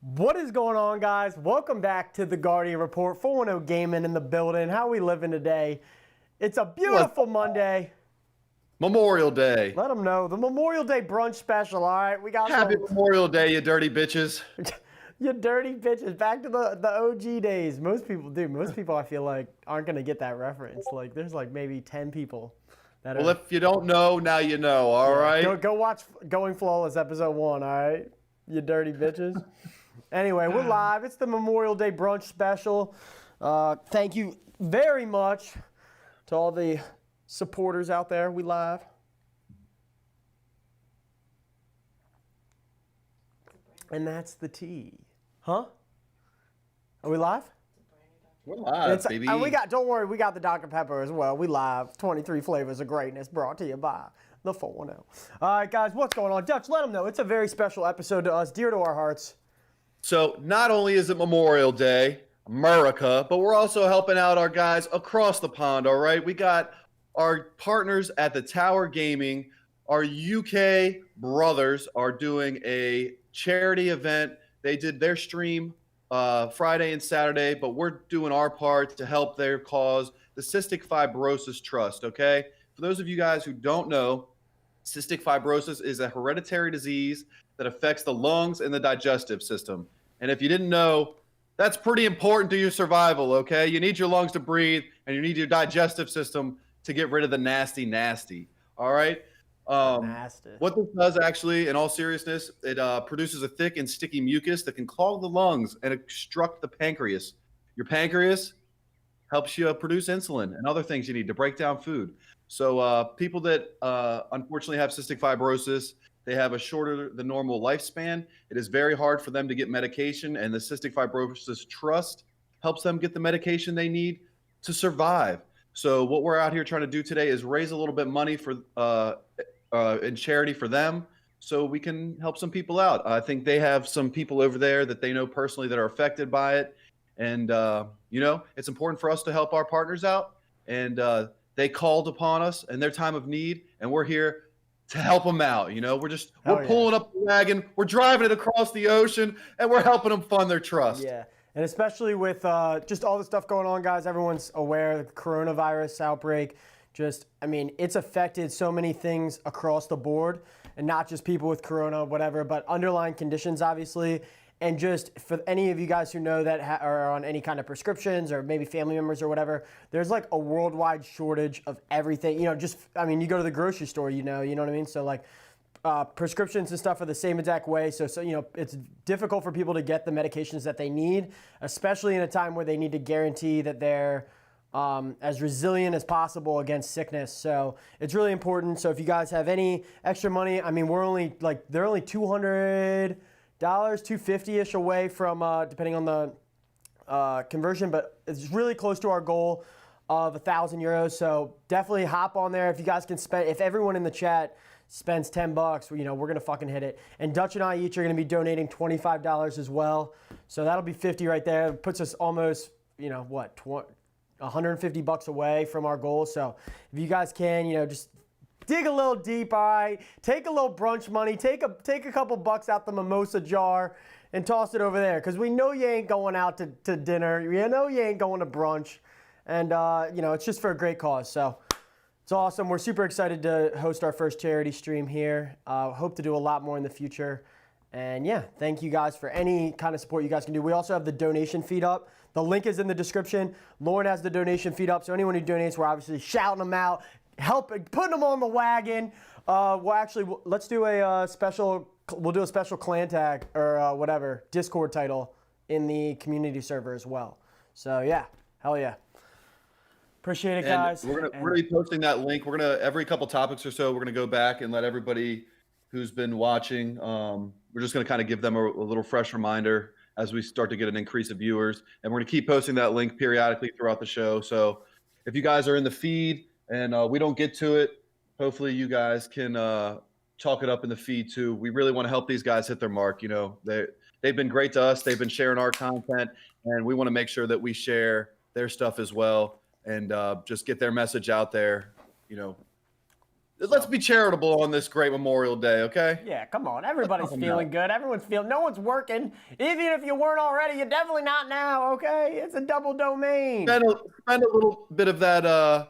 What is going on, guys? Welcome back to the Guardian Report. 410 Gaming in the building. How we living today? It's a beautiful Monday. Memorial Day. Let them know. The Memorial Day brunch special, all right? We got Happy Memorial Day, you dirty bitches. You dirty bitches. Back to the OG days. Most people do. Most people, I feel like, aren't going to get that reference. Like, there's like maybe 10 people that Well, if you don't know, now you know, all right? Go watch Going Flawless episode 1, all right? You dirty bitches. Anyway, we're live. It's the Memorial Day brunch special. Thank you very much to all the supporters out there. We live. And that's the tea. Huh? Are we live? We're live, baby. And don't worry, we got the Dr. Pepper as well. We live. 23 flavors of greatness brought to you by the 410. All right, guys, what's going on? Dutch, let them know. It's a very special episode to us, dear to our hearts. So not only is it Memorial Day, America, but we're also helping out our guys across the pond, all right? We got our partners at the Tower Gaming. Our UK brothers are doing a charity event. They did their stream Friday and Saturday, but we're doing our part to help their cause, the Cystic Fibrosis Trust, okay? For those of you guys who don't know, cystic fibrosis is a hereditary disease that affects the lungs and the digestive system. And if you didn't know, that's pretty important to your survival, okay? You need your lungs to breathe, and you need your digestive system to get rid of the nasty, all right? What this does actually, in all seriousness, it produces a thick and sticky mucus that can clog the lungs and obstruct the pancreas. Your pancreas helps you produce insulin and other things you need to break down food. So people that unfortunately have cystic fibrosis, they have a shorter than normal lifespan. It is very hard for them to get medication, and the Cystic Fibrosis Trust helps them get the medication they need to survive. So what we're out here trying to do today is raise a little bit of money for in charity for them, so we can help some people out. I think they have some people over there that they know personally that are affected by it, and it's important for us to help our partners out. And they called upon us in their time of need, and we're here to help them out. We're pulling up the wagon, we're driving it across the ocean, and we're helping them fund their trust. Yeah, and especially with just all the stuff going on, guys, everyone's aware of the coronavirus outbreak. It's affected so many things across the board, and not just people with corona, whatever, but underlying conditions, obviously. And just for any of you guys who know that are on any kind of prescriptions or maybe family members or whatever, there's like a worldwide shortage of everything. You go to the grocery store, you know what I mean? So like prescriptions and stuff are the same exact way. So it's difficult for people to get the medications that they need, especially in a time where they need to guarantee that they're as resilient as possible against sickness. So it's really important. So if you guys have any extra money, they're only $200, $250-ish away from, depending on the conversion, but it's really close to our goal of €1,000. So definitely hop on there. If you guys can spend, if everyone in the chat spends $10, we're gonna fucking hit it. And Dutch and I each are gonna be donating $25 as well. So that'll be 50 right there. It puts us almost, $150 away from our goal. So if you guys can, just dig a little deep, all right? Take a little brunch money. Take a couple bucks out the mimosa jar and toss it over there, because we know you ain't going out to dinner. You know you ain't going to brunch. And, it's just for a great cause. So it's awesome. We're super excited to host our first charity stream here. Hope to do a lot more in the future. And, yeah, thank you guys for any kind of support you guys can do. We also have the donation feed up. The link is in the description. Lauren has the donation feed up. So anyone who donates, we're obviously shouting them out, putting them on the wagon. Let's do a special clan tag or whatever Discord title in the community server as well. So yeah, hell yeah. Appreciate it, guys. We're gonna be posting that link. We're gonna, every couple topics or so, we're gonna go back and let everybody who's been watching. We're just gonna kind of give them a little fresh reminder as we start to get an increase of viewers, and we're gonna keep posting that link periodically throughout the show. So if you guys are in the feed and we don't get to it, hopefully you guys can chalk it up in the feed too. We really want to help these guys hit their mark. They've been great to us. They've been sharing our content, and we want to make sure that we share their stuff as well, and just get their message out there. Let's be charitable on this great Memorial Day, okay? Yeah, come on. Everybody's Let's feeling good. Everyone's feeling. No one's working. Even if you weren't already, you're definitely not now. Okay, it's a double domain. Spend a little bit of that.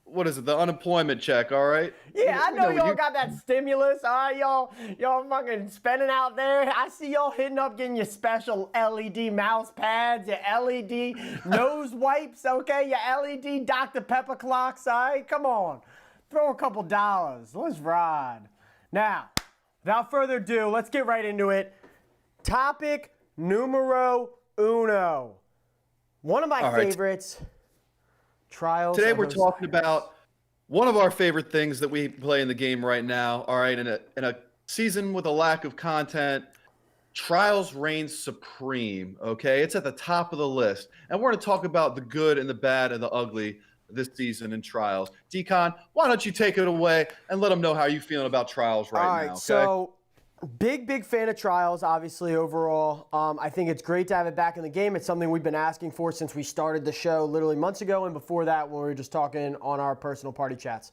What is it? The unemployment check. All right. Yeah, I know y'all got that stimulus. All right, y'all fucking spending out there. I see y'all hitting up, getting your special LED mouse pads, your LED nose wipes. Okay, your LED Dr. Pepper clocks. All right, come on. Throw a couple dollars. Let's ride. Now, without further ado, let's get right into it. Topic numero uno. One of my favorites, Trials. Today we're talking about one of our favorite things that we play in the game right now. All right, in a season with a lack of content, Trials reigns supreme. Okay, it's at the top of the list, and we're going to talk about the good and the bad and the ugly this season in Trials. Decon, why don't you take it away and let them know how you're feeling about Trials right now? All right, okay? so big fan of Trials, obviously, overall. I think it's great to have it back in the game. It's something we've been asking for since we started the show literally months ago, and before that when we were just talking on our personal party chats.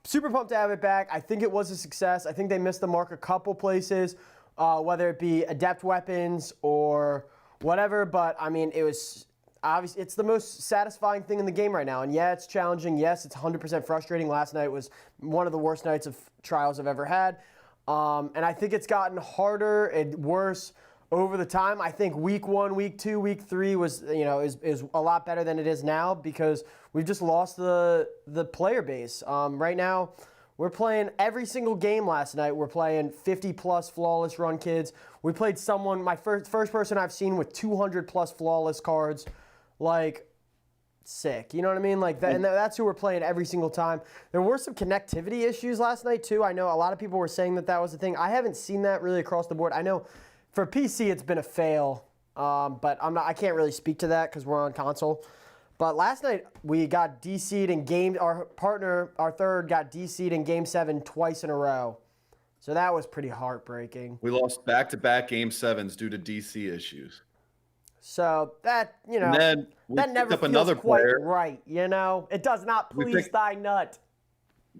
Super pumped to have it back. I think it was a success. I think they missed the mark a couple places, whether it be adept weapons or whatever, but I mean, it was obviously, it's the most satisfying thing in the game right now. And yeah, it's challenging. Yes, it's 100% frustrating. Last night was one of the worst nights of Trials I've ever had. And I think it's gotten harder and worse over the time. I think week 1, week 2, week 3 was, is a lot better than it is now because we've just lost the player base. Right now, we're playing every single game last night. We're playing 50-plus flawless run kids. We played someone, my first person I've seen with 200-plus flawless cards. Like, sick. You know what I mean? Like that, and that's who we're playing every single time. There were some connectivity issues last night too. I know a lot of people were saying that was a thing. I haven't seen that really across the board. I know for PC it's been a fail, but I can't really speak to that because we're on console. But last night we got DC'd in game. Our partner, our third, got DC'd in Game 7 twice in a row. So that was pretty heartbreaking. We lost back-to-back Game 7s due to DC issues. So that, and then that never feels another quite player. right, It does not please thy nut.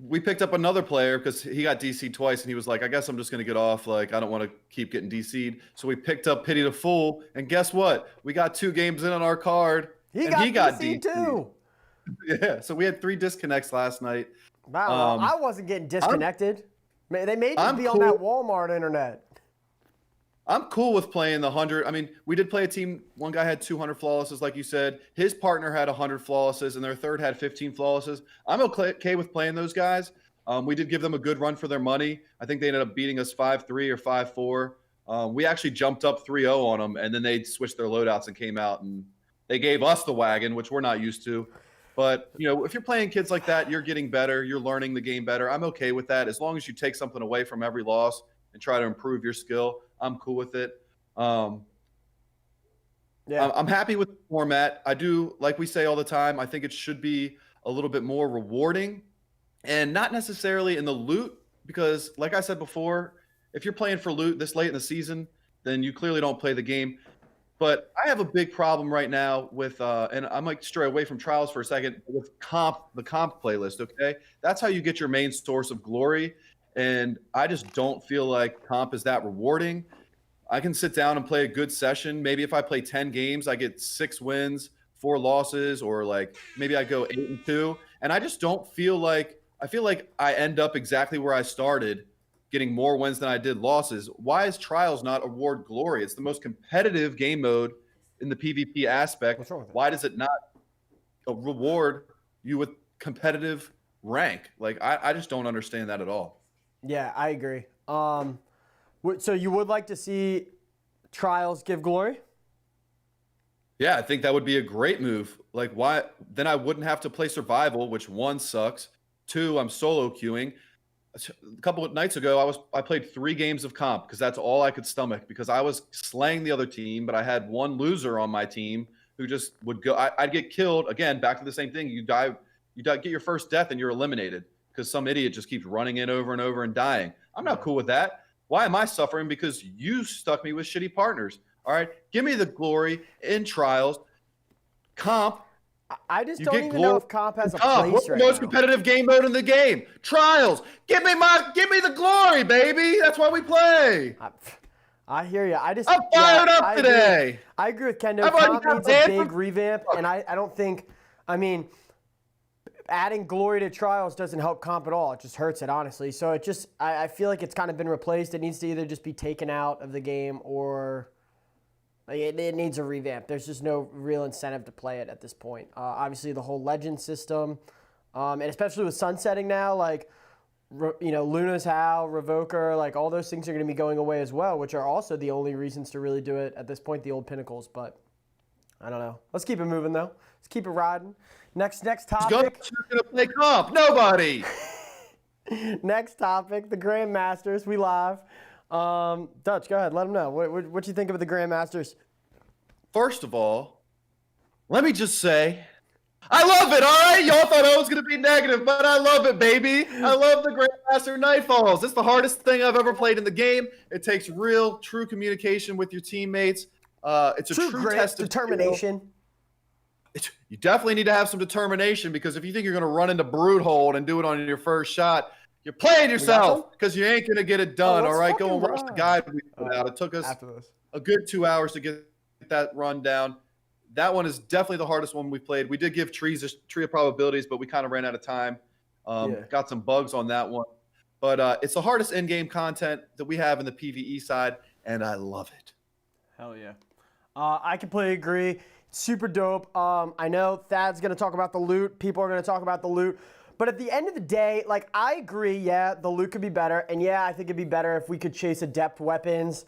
We picked up another player because he got DC'd twice, and he was like, I guess I'm just going to get off. Like, I don't want to keep getting DC'd. So we picked up Pity the Fool, and guess what? We got 2 games in on our card, and he got DC'd too. Yeah, so we had 3 disconnects last night. Wow, I wasn't getting disconnected. They made me be on that Walmart internet. I'm cool with playing the 100. I mean, we did play a team. One guy had 200 flawlesses, like you said. His partner had 100 flawlesses, and their third had 15 flawlesses. I'm okay with playing those guys. We did give them a good run for their money. I think they ended up beating us 5-3 or 5-4. We actually jumped up 3-0 on them, and then they switched their loadouts and came out, and they gave us the wagon, which we're not used to. But, if you're playing kids like that, you're getting better. You're learning the game better. I'm okay with that. As long as you take something away from every loss and try to improve your skill, I'm cool with it. I'm happy with the format. I do, like we say all the time, I think it should be a little bit more rewarding and not necessarily in the loot because, like I said before, if you're playing for loot this late in the season, then you clearly don't play the game. But I have a big problem right now with, and I might stray away from Trials for a second, with the comp playlist, okay? That's how you get your main source of glory. And I just don't feel like comp is that rewarding. I can sit down and play a good session. Maybe if I play 10 games, I get 6 wins, 4 losses, or like maybe I go 8-2. And I just don't feel like, I feel like I end up exactly where I started, getting more wins than I did losses. Why is Trials not award glory? It's the most competitive game mode in the PvP aspect. What's wrong with that? Why does it not reward you with competitive rank? Like, I just don't understand that at all. Yeah, I agree. So you would like to see Trials give glory? Yeah, I think that would be a great move. Like, why? Then I wouldn't have to play survival, which 1 sucks. 2, I'm solo queuing. A couple of nights ago, I played 3 games of comp because that's all I could stomach because I was slaying the other team, but I had 1 loser on my team who just would go. I'd get killed again. Back to the same thing. You die, get your first death, and you're eliminated because some idiot just keeps running in over and over and dying. I'm not cool with that. Why am I suffering? Because you stuck me with shitty partners. All right, give me the glory in Trials. Comp, I just You don't get even know glory. if comp has a Comp, place what's the right most now. competitive game mode in the game? Trials. Give me the glory, baby. That's why we play. I hear you. I'm fired up today. I agree with Kendo. I've already Comp got needs a banned big from- revamp, and I don't think, I mean, adding glory to trials doesn't help comp at all. It just hurts it, honestly. So it just, I feel like it's kind of been replaced. It needs to either just be taken out of the game or like, it needs a revamp. There's just no real incentive to play it at this point. Obviously, the whole legend system, and especially with sunsetting now, like, Luna's Howl, Revoker, like all those things are going to be going away as well, which are also the only reasons to really do it at this point, the old pinnacles. But I don't know. Let's keep it moving, though. Let's keep it riding. Next topic. Who's going to play comp? Nobody. Next topic, the Grandmasters. We live. Dutch, go ahead. Let them know. What you think of the Grandmasters? First of all, let me just say, I love it, all right? Y'all thought I was going to be negative, but I love it, baby. I love the Grandmaster Nightfalls. It's the hardest thing I've ever played in the game. It takes real, true communication with your teammates. It's a true test of determination. You definitely need to have some determination, because if you think you're going to run into Broodhold and do it on your first shot, you're playing yourself, because you ain't going to get it done, all right? Go and watch the guide we put out. It took us a good 2 hours to get that run down. That one is definitely the hardest one we played. We did give trees a tree of probabilities, but we kind of ran out of time. Got some bugs on that one. But it's the hardest in-game content that we have in the PvE side, and I love it. Hell yeah. I completely agree. Super dope. I know Thad's going to talk about the loot. People are going to talk about the loot. But at the end of the day, like, I agree, yeah, the loot could be better. And yeah, I think it'd be better if we could chase adept weapons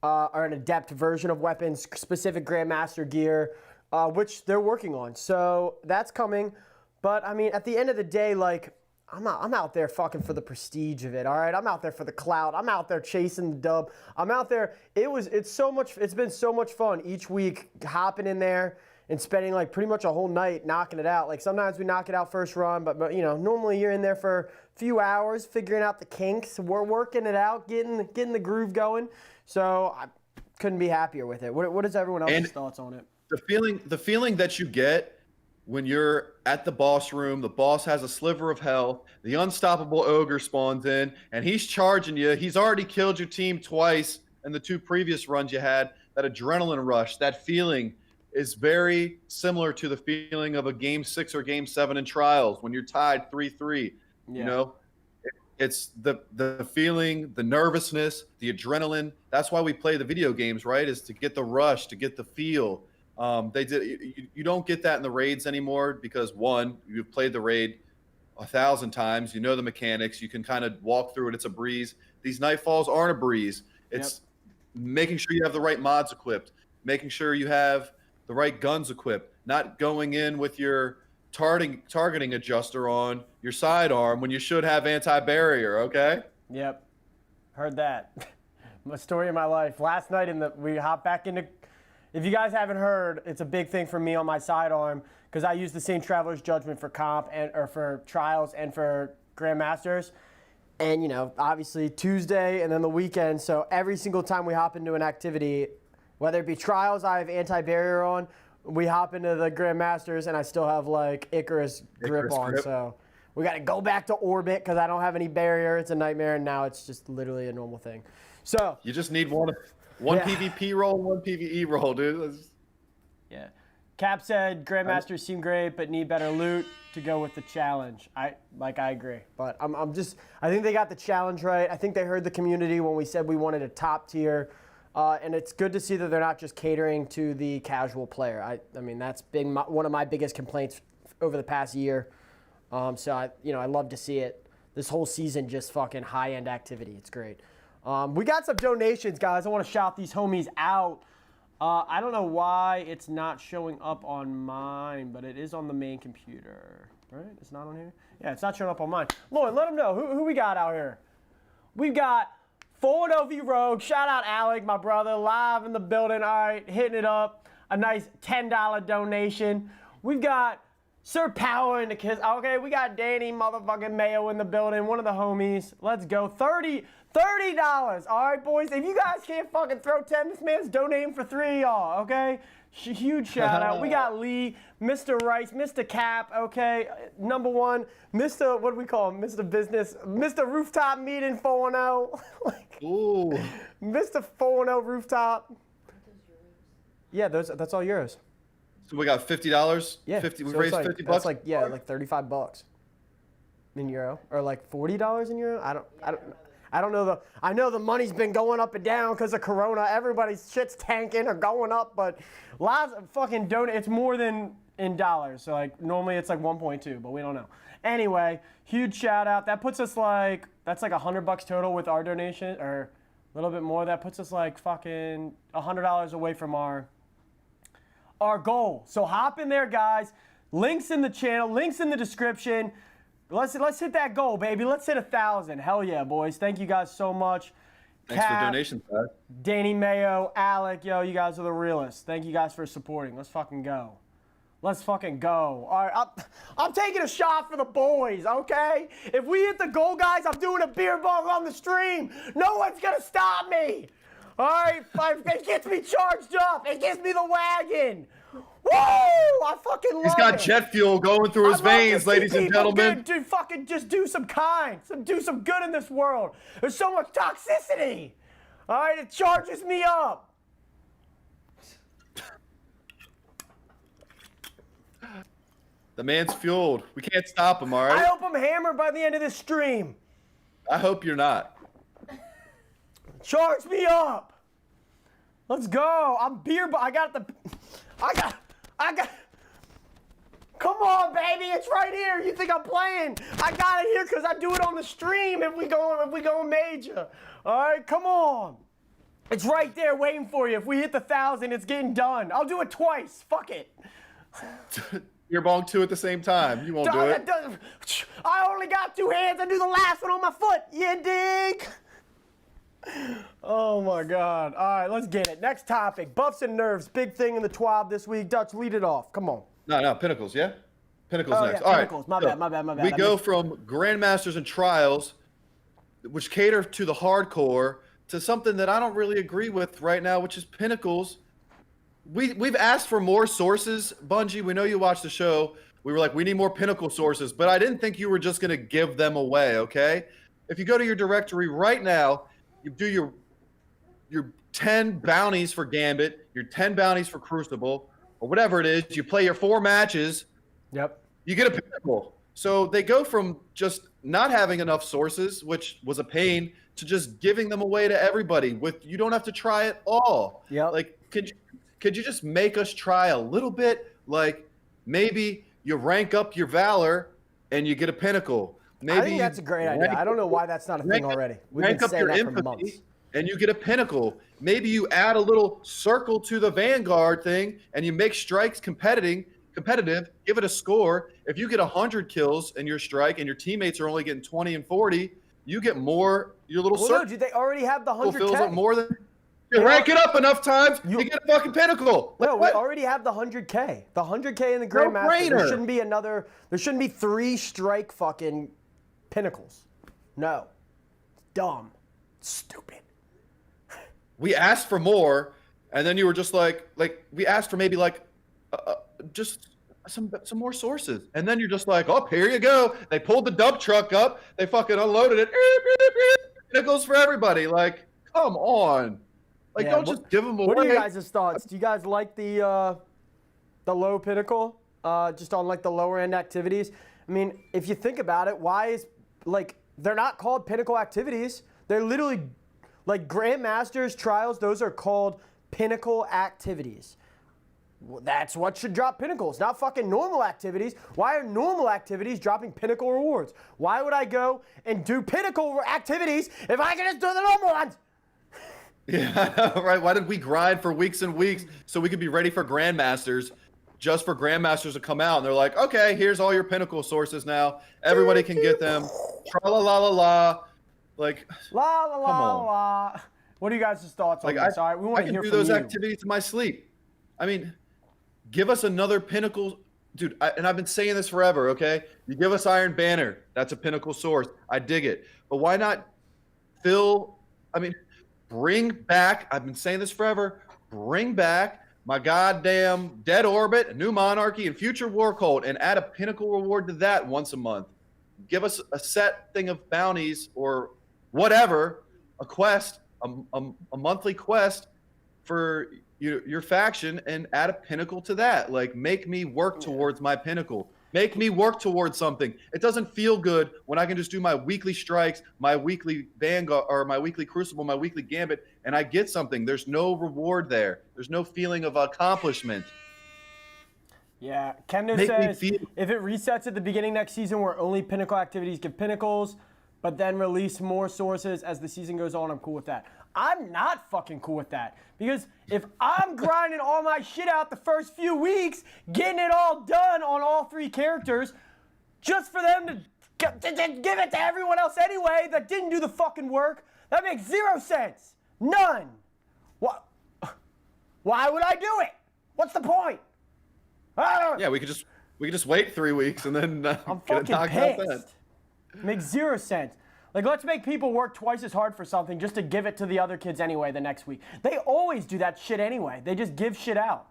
or an adept version of weapons, specific Grandmaster gear, which they're working on. So that's coming. But, I mean, at the end of the day, like, I'm out there fucking for the prestige of it, all right? I'm out there for the clout. I'm out there chasing the dub. I'm out there. It's been so much fun each week hopping in there and spending like pretty much a whole night knocking it out. Like sometimes we knock it out first run, but normally you're in there for a few hours figuring out the kinks. We're working it out, getting the groove going. So I couldn't be happier with it. What is everyone else's thoughts on it? The feeling that you get when you're at the boss room, the boss has a sliver of health, the unstoppable ogre spawns in, and he's charging you. He's already killed your team twice in the 2 previous runs you had. That adrenaline rush, that feeling is very similar to the feeling of a Game 6 or Game 7 in Trials when you're tied 3-3. Yeah. You know, it's the feeling, the nervousness, the adrenaline. That's why we play the video games, right? Is to get the rush, to get the feel. You don't get that in the raids anymore because, one, you've played the raid 1,000 times. You know the mechanics. You can kind of walk through it. It's a breeze. These Nightfalls aren't a breeze. It's making sure you have the right mods equipped, making sure you have the right guns equipped, not going in with your targeting adjuster on your sidearm when you should have anti-barrier, okay? Yep. Heard that. My story of my life. Last night we hopped back into... If you guys haven't heard, it's a big thing for me on my sidearm because I use the same Traveler's Judgment for comp or for trials and for Grandmasters. And, obviously Tuesday and then the weekend. So every single time we hop into an activity, whether it be trials, I have anti-barrier on. We hop into the Grandmasters and I still have like Icarus grip on. So we got to go back to orbit because I don't have any barrier. It's a nightmare. And now it's just literally a normal thing. So you just need one PvP roll, one PvE roll, dude. Yeah. Cap said Grandmasters seem great, but need better loot to go with the challenge. I agree, but I think they got the challenge right. I think they heard the community when we said we wanted a top tier, and it's good to see that they're not just catering to the casual player. I mean that's been one of my biggest complaints over the past year. So I love to see it. This whole season just fucking high-end activity. It's great. We got some donations, guys. I want to shout these homies out. I don't know why it's not showing up on mine, but it is on the main computer. Right? It's not on here? Yeah, it's not showing up on mine. Lauren, let them know. Who we got out here? We've got Forward OV Rogue. Shout out Alec, my brother, live in the building. All right, hitting it up. A nice $10 donation. We've got Sir Power in the kiss. Okay, we got Danny motherfucking Mayo in the building. One of the homies. Let's go. 30 $30. All right, boys. If you guys can't fucking throw 10, this man's donating for 3 of y'all, okay? Huge shout out. We got Lee, Mr. Rice, Mr. Cap, okay? Number 1, Mr. What do we call him? Mr. Business, Mr. Rooftop Meeting 4-0. Like, Ooh. Mr. 4-0 Rooftop. Yeah, that's all yours. So we got $50. Yeah. 50. We so raised like, $50. That's like, yeah, like $35 in euro, or like $40 in euro. I don't know I know the money's been going up and down because of Corona. Everybody's shit's tanking or going up, but lots of fucking it's more than in dollars. So like normally it's like 1.2, but we don't know. Anyway, huge shout out. That puts us like, that's like $100 total with our donation, or a little bit more. That puts us like fucking $100 away from our goal. So hop in there, guys. Links in the channel, links in the description. Let's hit that goal, baby. Let's hit 1,000. Hell yeah, boys. Thank you guys so much. Thanks Kat, for donations, guys. Danny Mayo, Alec, yo, you guys are the realists. Thank you guys for supporting. Let's fucking go. Let's fucking go. All right, I'm taking a shot for the boys, okay? If we hit the goal, guys, I'm doing a beer bong on the stream. No one's gonna stop me. All right, it gets me charged up. It gives me the wagon. Woo! I fucking love it. He's got jet fuel going through his veins, ladies and gentlemen. Dude, fucking just do some do some good in this world. There's so much toxicity. All right, it charges me up. The man's fueled. We can't stop him, all right? I hope I'm hammered by the end of this stream. I hope you're not. Charge me up. Let's go. I got. Come on, baby. It's right here. You think I'm playing? I got it here because I do it on the stream if we go major. All right, come on. It's right there waiting for you. If we hit the 1,000, it's getting done. I'll do it twice. Fuck it. You're bong 2 at the same time. You won't do it. I only got 2 hands. I do the last one on my foot. You dig? Oh my God. All right, let's get it. Next topic, buffs and nerfs. Big thing in the TWAB this week. Dutch, lead it off. Come on. No, Pinnacles, yeah? Pinnacles next. Yeah, All Pinnacles. right. My bad. We go from Grandmasters and Trials, which cater to the hardcore, to something that I don't really agree with right now, which is Pinnacles. We've asked for more sources, Bungie. We know you watch the show. We were like, we need more Pinnacle sources, but I didn't think you were just going to give them away, okay? If you go to your directory right now, you do your 10 bounties for Gambit, your 10 bounties for Crucible, or whatever it is. You play your 4 matches. Yep. You get a Pinnacle. So they go from just not having enough sources, which was a pain, to just giving them away to everybody. You don't have to try it all. Yep. Like, could you just make us try a little bit? Like, maybe you rank up your Valor and you get a Pinnacle. Maybe I think that's a great idea. I don't know why that's not a thing already. We've been saying that for months. And you get a Pinnacle. Maybe you add a little circle to the Vanguard thing and you make strikes competitive, give it a score. If you get 100 kills in your strike and your teammates are only getting 20 and 40, you get more. Your little circle. No, dude, they already have the 100K. Fills up more than. You rank it up enough times, you get a fucking Pinnacle. No, we already have the 100K. The 100K in the Grandmaster. There shouldn't be 3 strike fucking Pinnacles. No. Dumb. Stupid. We asked for more, and then you were just like we asked for maybe just some more sources, and then you're just like, oh, here you go. They pulled the dump truck up, they fucking unloaded it. Pinnacles for everybody. Like, come on. Like, yeah, don't just give them away. What are you guys' thoughts? Do you guys like the low Pinnacle, just on like the lower end activities? I mean, if you think about it, why is they're not called Pinnacle activities? They're literally like Grandmasters, Trials. Those are called Pinnacle activities. Well, that's what should drop Pinnacles, not fucking normal activities. Why are normal activities dropping Pinnacle rewards? Why would I go and do Pinnacle activities if I can just do the normal ones? Yeah, right. Why did we grind for weeks and weeks so we could be ready for Grandmasters, just for Grandmasters to come out? And they're like, okay, here's all your Pinnacle sources now. Everybody can get them. Tra-la-la-la-la. Like, la-la-la-la. What are you guys' thoughts on this? All right, we want to hear from you. I can do those activities in my sleep. I mean, give us another Pinnacle. Dude, and I've been saying this forever, okay? You give us Iron Banner. That's a Pinnacle source. I dig it. But why not fill I mean, bring back, I've been saying this forever, bring back my goddamn Dead Orbit, New Monarchy, and Future War Cult, and add a pinnacle reward to that once a month. Give us a set thing of bounties or whatever, a quest, a monthly quest for your faction, and add a pinnacle to that. Like, make me work towards my pinnacle. Make me work towards something. It doesn't feel good when I can just do my weekly strikes, my weekly Vanguard, or my weekly Crucible, my weekly Gambit, and I get something. There's no reward there. There's no feeling of accomplishment. Yeah, Kendo says if it resets at the beginning next season where only pinnacle activities give pinnacles, but then release more sources as the season goes on, I'm cool with that. I'm not fucking cool with that. Because if I'm grinding all my shit out the first few weeks, getting it all done on all 3 characters, just for them to give it to everyone else anyway that didn't do the fucking work, that makes 0 sense. None. Why would I do it? What's the point? Yeah, we could just wait 3 weeks and then I'm get it fucking knocked out pissed. then. Makes 0 sense. Like, let's make people work twice as hard for something just to give it to the other kids anyway the next week. They always do that shit anyway. They just give shit out.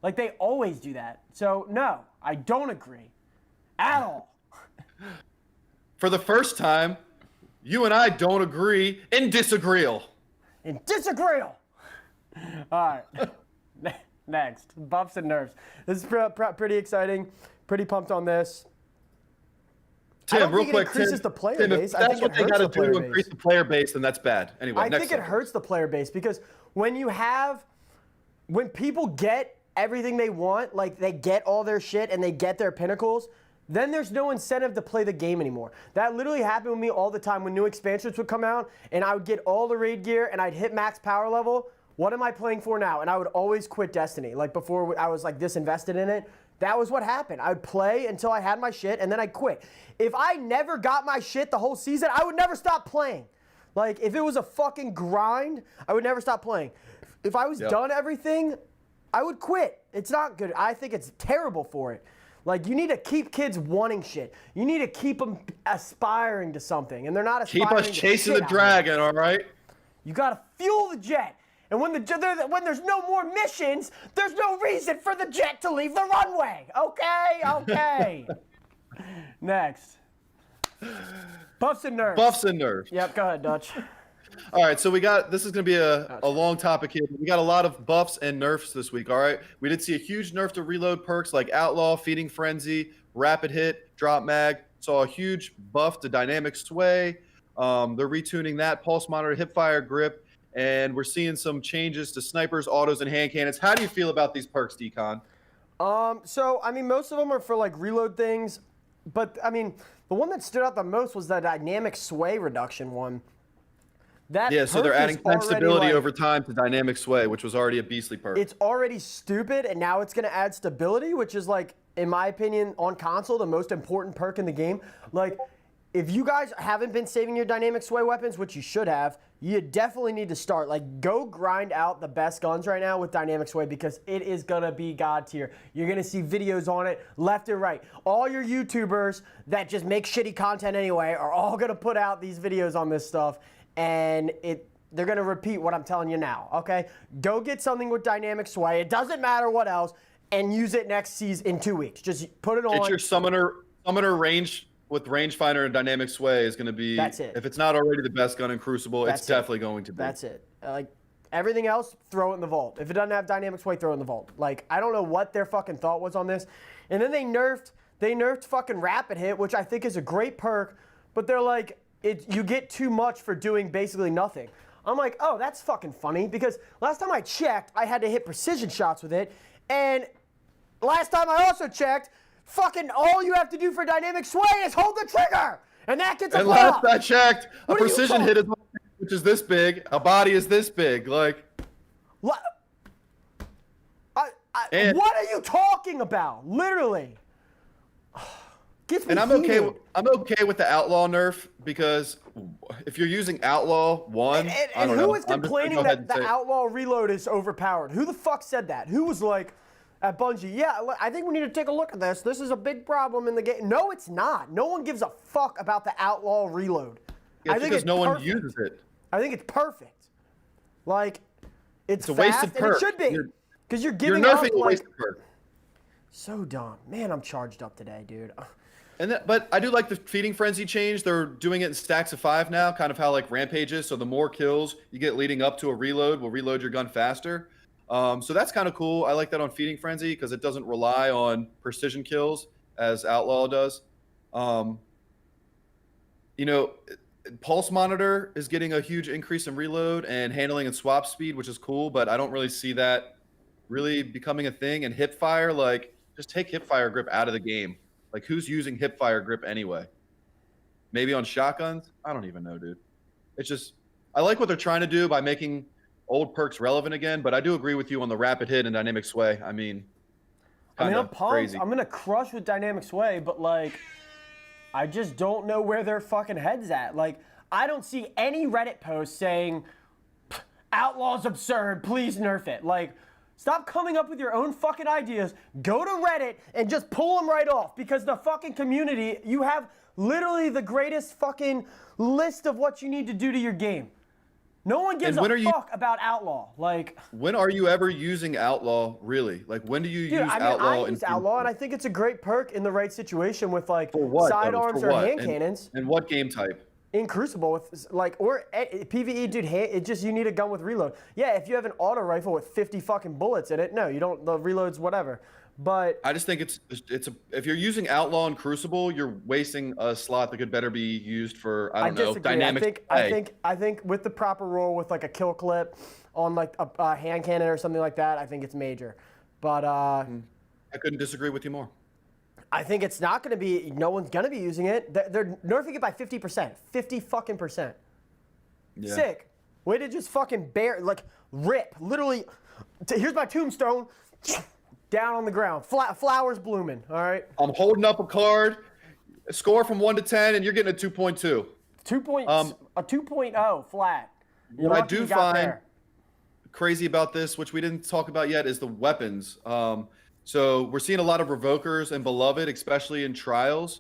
Like, they always do that. So, no, I don't agree. At all. For the first time, you and I don't agree and disagree. And disagree. All right. Next, buffs and nerfs. This is pretty exciting. Pretty pumped on this. Tim, real quick, increases the player Tim, base. if that's what they got to do to base. increase the player base, then that's bad. Anyway, I think it hurts the player base because when people get everything they want, like they get all their shit and they get their pinnacles, then there's no incentive to play the game anymore. That literally happened with me all the time when new expansions would come out and I would get all the raid gear and I'd hit max power level. What am I playing for now? And I would always quit Destiny. Like before I was like this invested in it. That was what happened. I would play until I had my shit and then I'd quit. If I never got my shit the whole season, I would never stop playing. Like if it was a fucking grind, I would never stop playing. If I was done everything, I would quit. It's not good. I think it's terrible for it. Like you need to keep kids wanting shit. You need to keep them aspiring to something, and they're not aspiring. Keep us chasing the dragon, all right? You gotta fuel the jet. And when there's no more missions, there's no reason for the jet to leave the runway. Okay, okay. Next. Buffs and nerfs. Buffs and nerfs. Yep, go ahead, Dutch. All right, so this is going to be a long topic here. We got a lot of buffs and nerfs this week, all right? We did see a huge nerf to reload perks like Outlaw, Feeding Frenzy, Rapid Hit, Drop Mag. Saw a huge buff to Dynamic Sway. They're retuning that, Pulse Monitor, Hipfire, Grip. And we're seeing some changes to snipers, autos, and hand cannons. How do you feel about these perks, Decon? So, I mean, most of them are for, like, reload things. But, I mean, the one that stood out the most was the dynamic sway reduction one. So they're adding 10 stability over time to dynamic sway, which was already a beastly perk. It's already stupid, and now it's going to add stability, which is, like, in my opinion, on console, the most important perk in the game. Like, if you guys haven't been saving your dynamic sway weapons, which you should have, you definitely need to start. Like, go grind out the best guns right now with dynamic sway because it is going to be God tier. You're going to see videos on it left and right. All your YouTubers that just make shitty content anyway are all going to put out these videos on this stuff, and they're going to repeat what I'm telling you now, okay? Go get something with dynamic sway. It doesn't matter what else, and use it next season in 2 weeks. Just put it on. Get your summoner range with rangefinder and dynamic sway is going to be. That's it. If it's not already the best gun in Crucible, it's definitely going to be. That's it. Like everything else, throw it in the vault. If it doesn't have dynamic sway, throw it in the vault. Like I don't know what their fucking thought was on this. And then they nerfed fucking Rapid Hit, which I think is a great perk, but they're like you get too much for doing basically nothing. I'm like, oh, that's fucking funny because last time I checked, I had to hit precision shots with it, and last time I also checked. Fucking all you have to do for dynamic sway is hold the trigger, and that gets a And buff. last I checked, a precision hit is which is this big, a body is this big, like. What? What are you talking about? Literally. Gets me and I'm heated. okay with the Outlaw nerf because if you're using Outlaw 1, I don't know. Who is complaining that the Outlaw reload is overpowered? Who the fuck said that? Who was like, at Bungie, yeah, I think we need to take a look at this. This is a big problem in the game. No, it's not. No one gives a fuck about the Outlaw reload. Yeah, I think because it's no perfect. one uses it. I think it's perfect. Like, it's a fast, wasted and it perk. should be. Because you're You're giving up, nerfing a like, wasted perk. so dumb. Man, I'm charged up today, dude. But I do like the feeding frenzy change. They're doing it in stacks of 5 now, kind of how like Rampage is. So the more kills you get leading up to a reload will reload your gun faster. So that's kind of cool. I like that on feeding frenzy because it doesn't rely on precision kills as Outlaw does. You know, Pulse Monitor is getting a huge increase in reload and handling and swap speed, which is cool, but I don't really see that really becoming a thing. And Hipfire, like, just take Hipfire grip out of the game. Like, who's using Hipfire grip anyway? Maybe on shotguns? I don't even know, dude. It's just, I like what they're trying to do by making old perks relevant again, but I do agree with you on the rapid hit and dynamic sway. I mean, I'm pumped. crazy. I'm gonna crush with dynamic sway, but like, I just don't know where their fucking head's at. Like, I don't see any Reddit post saying, Outlaw's absurd, please nerf it. Like, stop coming up with your own fucking ideas. Go to Reddit and just pull them right off because the fucking community, you have literally the greatest fucking list of what you need to do to your game. No one gives a fuck about Outlaw. Like, when are you ever using Outlaw, really? Like, when do you use Outlaw? I use Outlaw, and I think it's a great perk in the right situation with, like, For what, sidearms For or what? hand cannons. And what game type? In Crucible, with like, or PvE, dude, it just, you need a gun with reload. Yeah, if you have an auto rifle with 50 fucking bullets in it, no, you don't, the reload's whatever. But I just think if you're using Outlaw and Crucible, you're wasting a slot that could better be used for, I don't know, disagree. dynamic. I think with the proper roll, with like a kill clip on like a hand cannon or something like that, I think it's major. But I couldn't disagree with you more. I think it's not going to be, no one's going to be using it. They're nerfing it by 50%. 50 fucking percent. Yeah. Sick. Way to just fucking like, rip. Literally, here's my tombstone. Down on the ground. Flowers blooming, all right? I'm holding up a card. Score from 1 to 10, and you're getting a 2.2. A 2.0 flat. What I do find crazy about this, which we didn't talk about yet, is the weapons. So we're seeing a lot of Revokers and Beloved, especially in trials.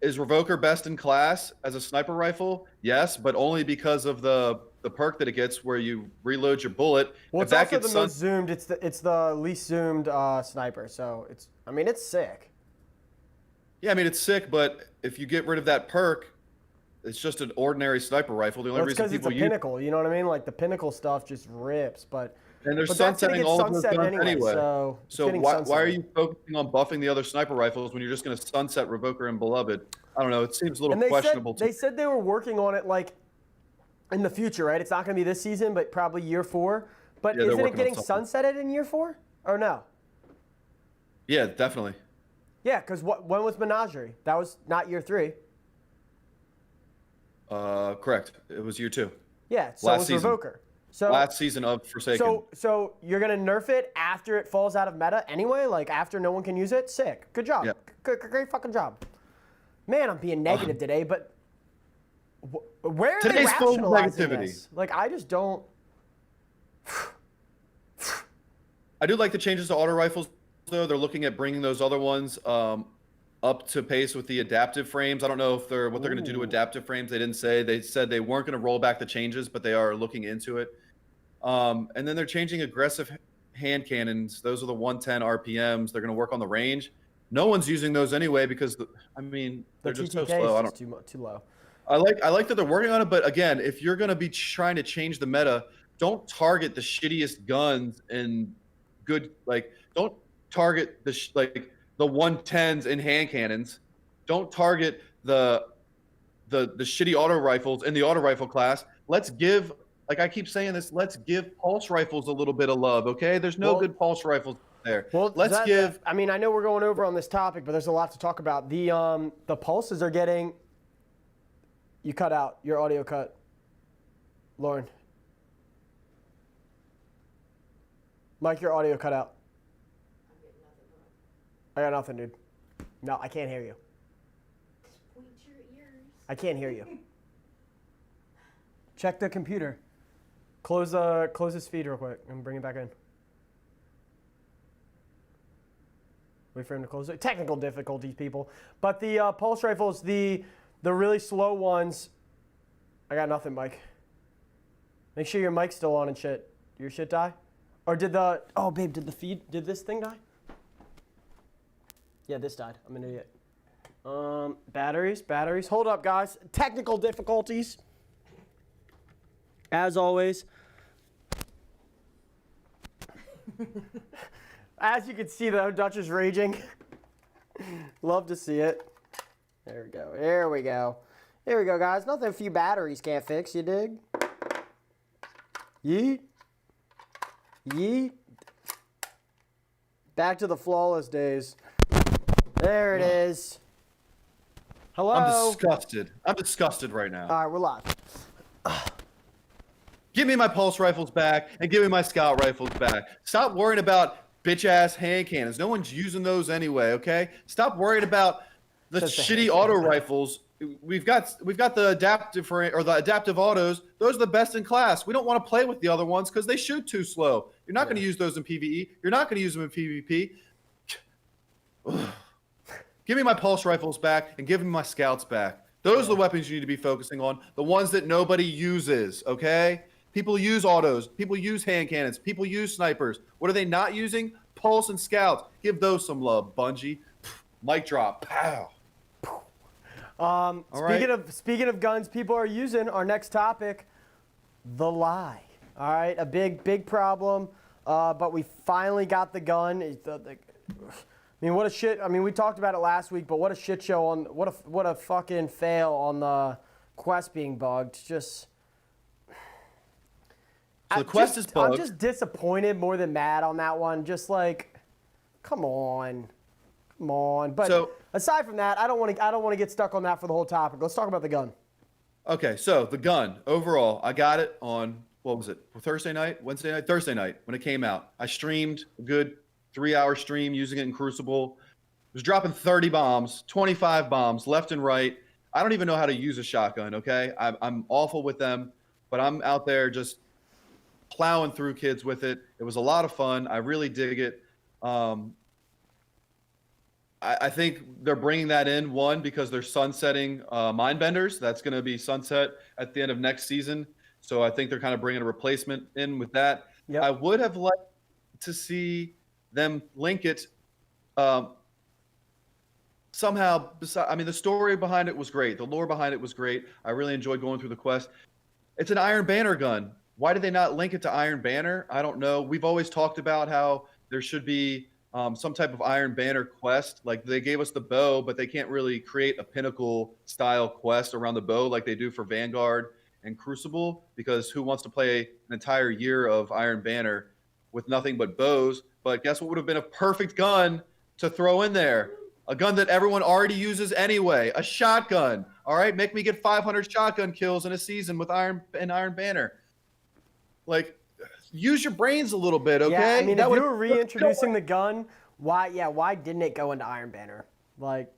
Is Revoker best in class as a sniper rifle? Yes, but only because of the perk that it gets where you reload your bullet. Well, it's also the most zoomed. It's the least zoomed sniper. So it's sick. Yeah, I mean, it's sick, but if you get rid of that perk, it's just an ordinary sniper rifle. The only reason people it's a pinnacle, you know what I mean? Like, the pinnacle stuff just rips, and they're sunsetting all of those guns anyway. So why are you focusing on buffing the other sniper rifles when you're just going to sunset Revoker and Beloved? I don't know. It seems a little questionable. They said they were working on it, like, in the future, right? It's not going to be this season, but probably year 4. But isn't it getting sunsetted in year 4? Or no? Yeah, definitely. Yeah, because when was Menagerie? That was not year 3. Correct. It was year 2. Yeah, so it was Revoker. So last season of Forsaken. So you're gonna nerf it after it falls out of meta anyway? Like, after no one can use it? Sick. Good job. Yeah. Great fucking job. Man, I'm being negative today, but where are they rationalizing this? Like, I just don't. I do like the changes to auto rifles, though. They're looking at bringing those other ones up to pace with the adaptive frames. I don't know if what they're going to do to adaptive frames. They didn't say. They said they weren't going to roll back the changes, but they are looking into it. And then they're changing aggressive hand cannons. Those are the 110 RPMs. They're going to work on the range. No one's using those anyway because they're just so slow. I don't too low. I like that they're working on it, but again, if you're going to be trying to change the meta, don't target the shittiest guns and don't target the 110s in hand cannons. Don't target the shitty auto rifles in the auto rifle class. Let's give, like I keep saying this, let's give pulse rifles a little bit of love, okay? There's no good pulse rifles there. Well, I mean, I know we're going over on this topic, but there's a lot to talk about. The pulses are getting. You cut out. Your audio cut. Lauren. Mike, your audio cut out. I got nothing, dude. No, I can't hear you. Point your ears. I can't hear you. Check the computer. Close this feed real quick and bring it back in. Wait for him to close it. Technical difficulties, people. But the pulse rifles, the The really slow ones. I got nothing, Mike. Make sure your mic's still on and shit. Did your shit die? Or did the... Oh, babe, did this thing die? Yeah, this died. I'm an idiot. Batteries. Hold up, guys. Technical difficulties. As always. As you can see, though, Dutch is raging. Love to see it. There we go. There we go. There we go, guys. Nothing a few batteries can't fix, you dig? Yeet. Yeet. Back to the flawless days. There it is. Hello? I'm disgusted. I'm disgusted right now. All right, we're live. Give me my pulse rifles back and give me my scout rifles back. Stop worrying about bitch-ass hand cannons. No one's using those anyway, okay? Stop worrying about the shitty auto rifles. We've got the adaptive autos. Those are the best in class. We don't want to play with the other ones because they shoot too slow. You're not going to use those in PvE. You're not going to use them in PvP. Give me my pulse rifles back and give me my scouts back. Those are the weapons you need to be focusing on. The ones that nobody uses, okay? People use autos. People use hand cannons. People use snipers. What are they not using? Pulse and scouts. Give those some love, Bungie. Mic drop. Pow. Speaking of guns, people are using our next topic, the lie. All right, a big problem, but we finally got the gun. I mean, what a shit. I mean, we talked about it last week, but what a shit show on what a fucking fail on the quest being bugged. Just. So the quest is bugged. I'm just disappointed more than mad on that one. Just like, come on. But so, aside from that, I don't want to get stuck on that for the whole topic. Let's talk about the gun. Okay, so the gun overall, I got it on what was it? Thursday night, Wednesday night, Thursday night when it came out. I streamed a good 3-hour stream using it in Crucible. It was dropping 30 bombs, 25 bombs left and right. I don't even know how to use a shotgun. Okay, I'm awful with them, but I'm out there just plowing through kids with it. It was a lot of fun. I really dig it. I think they're bringing that in, one, because they're sunsetting Mindbenders. That's going to be sunset at the end of next season. So I think they're kind of bringing a replacement in with that. Yep. I would have liked to see them link it somehow. I mean, the story behind it was great. The lore behind it was great. I really enjoyed going through the quest. It's an Iron Banner gun. Why did they not link it to Iron Banner? I don't know. We've always talked about how there should be some type of Iron Banner quest. Like they gave us the bow, but they can't really create a pinnacle style quest around the bow like they do for Vanguard and Crucible, because who wants to play an entire year of Iron Banner with nothing but bows? But guess what would have been a perfect gun to throw in there? A gun that everyone already uses anyway, a shotgun. All right, make me get 500 shotgun kills in a season with Iron Banner. Like, use your brains a little bit, okay? Yeah, I mean, if you were reintroducing the gun, why didn't it go into Iron Banner? Like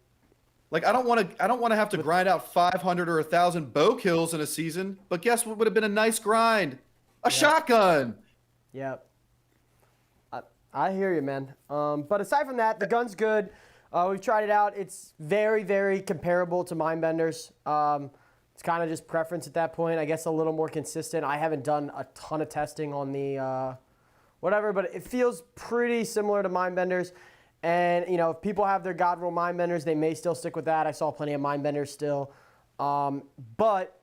I don't want to have to grind out 500 or 1,000 bow kills in a season. But guess what would have been a nice grind? A shotgun. Yep. I hear you, man. But aside from that, the gun's good. We've tried it out. It's very, very comparable to Mindbenders. It's kind of just preference at that point. I guess a little more consistent. I haven't done a ton of testing on the whatever, but it feels pretty similar to Mindbenders. And, you know, if people have their God Roll Mindbenders, they may still stick with that. I saw plenty of Mindbenders still. But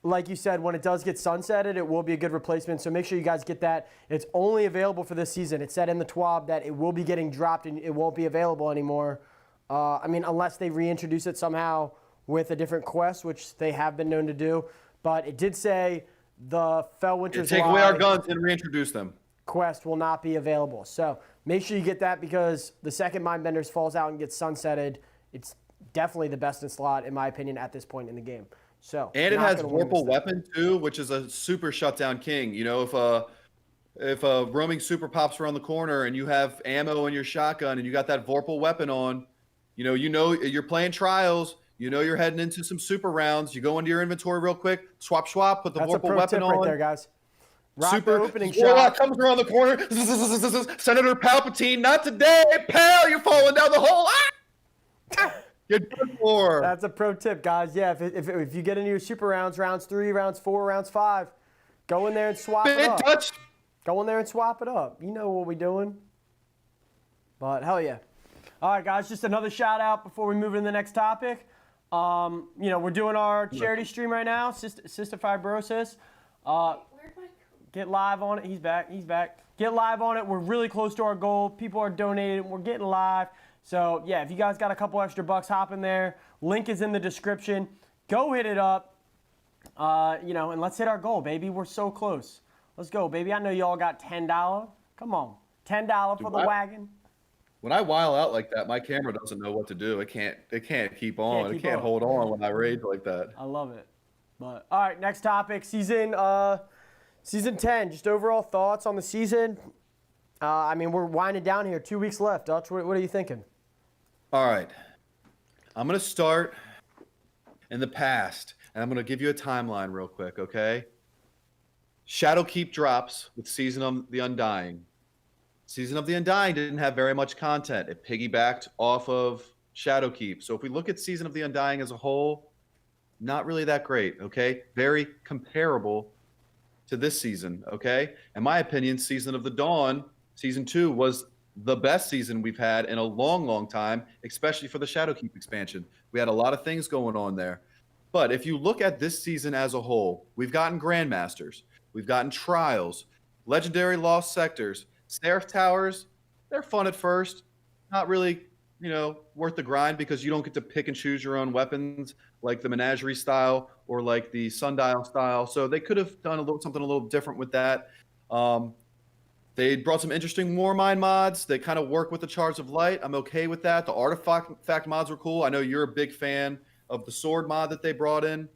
like you said, when it does get sunsetted, it will be a good replacement. So make sure you guys get that. It's only available for this season. It said in the TWAB that it will be getting dropped and it won't be available anymore. I mean, unless they reintroduce it somehow with a different quest, which they have been known to do. But it did say the Felwinters Take away our guns and reintroduce them. Quest will not be available. So make sure you get that, because the second Mindbenders falls out and gets sunsetted, it's definitely the best in slot, in my opinion, at this point in the game. So and it has Vorpal Weapon too, which is a super shutdown king. You know, if a roaming super pops around the corner and you have ammo in your shotgun and you got that Vorpal Weapon on, you know you're playing trials. You know you're heading into some super rounds. You go into your inventory real quick, swap, put the Vorpal Weapon on. Right there, guys. Rock super the opening shot. shot. Comes around the corner. Senator Palpatine, not today, pal. You're falling down the hole. Ah! You're done for. That's a pro tip, guys. Yeah, if you get into your super rounds 3, rounds 4, rounds 5, go in there and swap it Bit up. Dutch. Go in there and swap it up. You know what we're doing. But hell yeah. All right, guys, just another shout out before we move into the next topic. We're doing our charity stream right now, Cystic Fibrosis. Where'd my Get live on it. He's back. Get live on it. We're really close to our goal. People are donating. We're getting live. So, yeah, if you guys got a couple extra bucks, hop in there. Link is in the description. Go hit it up. And let's hit our goal, baby. We're so close. Let's go, baby. I know y'all got $10. Come on. $10 for the wagon. When I while out like that, my camera doesn't know what to do. It can't keep on. It can't hold on when I rage like that. I love it. But all right, next topic, season 10. Just overall thoughts on the season. We're winding down here. 2 weeks left. Dutch, what are you thinking? All right. I'm going to start in the past, and I'm going to give you a timeline real quick, okay? Shadowkeep drops with Season of the Undying. Season of the Undying didn't have very much content. It piggybacked off of Shadowkeep. So if we look at Season of the Undying as a whole, not really that great, okay? Very comparable to this season, okay? In my opinion, Season of the Dawn, Season 2, was the best season we've had in a long, long time, especially for the Shadowkeep expansion. We had a lot of things going on there. But if you look at this season as a whole, we've gotten Grandmasters, we've gotten Trials, Legendary Lost Sectors, Seraph Towers. They're fun at first, not really, worth the grind because you don't get to pick and choose your own weapons like the Menagerie style or like the Sundial style. So they could have done something a little different with that. They brought some interesting Warmind mods. They kind of work with the Charge of Light. I'm okay with that. The artifact mods were cool. I know you're a big fan of the sword mod that they brought in.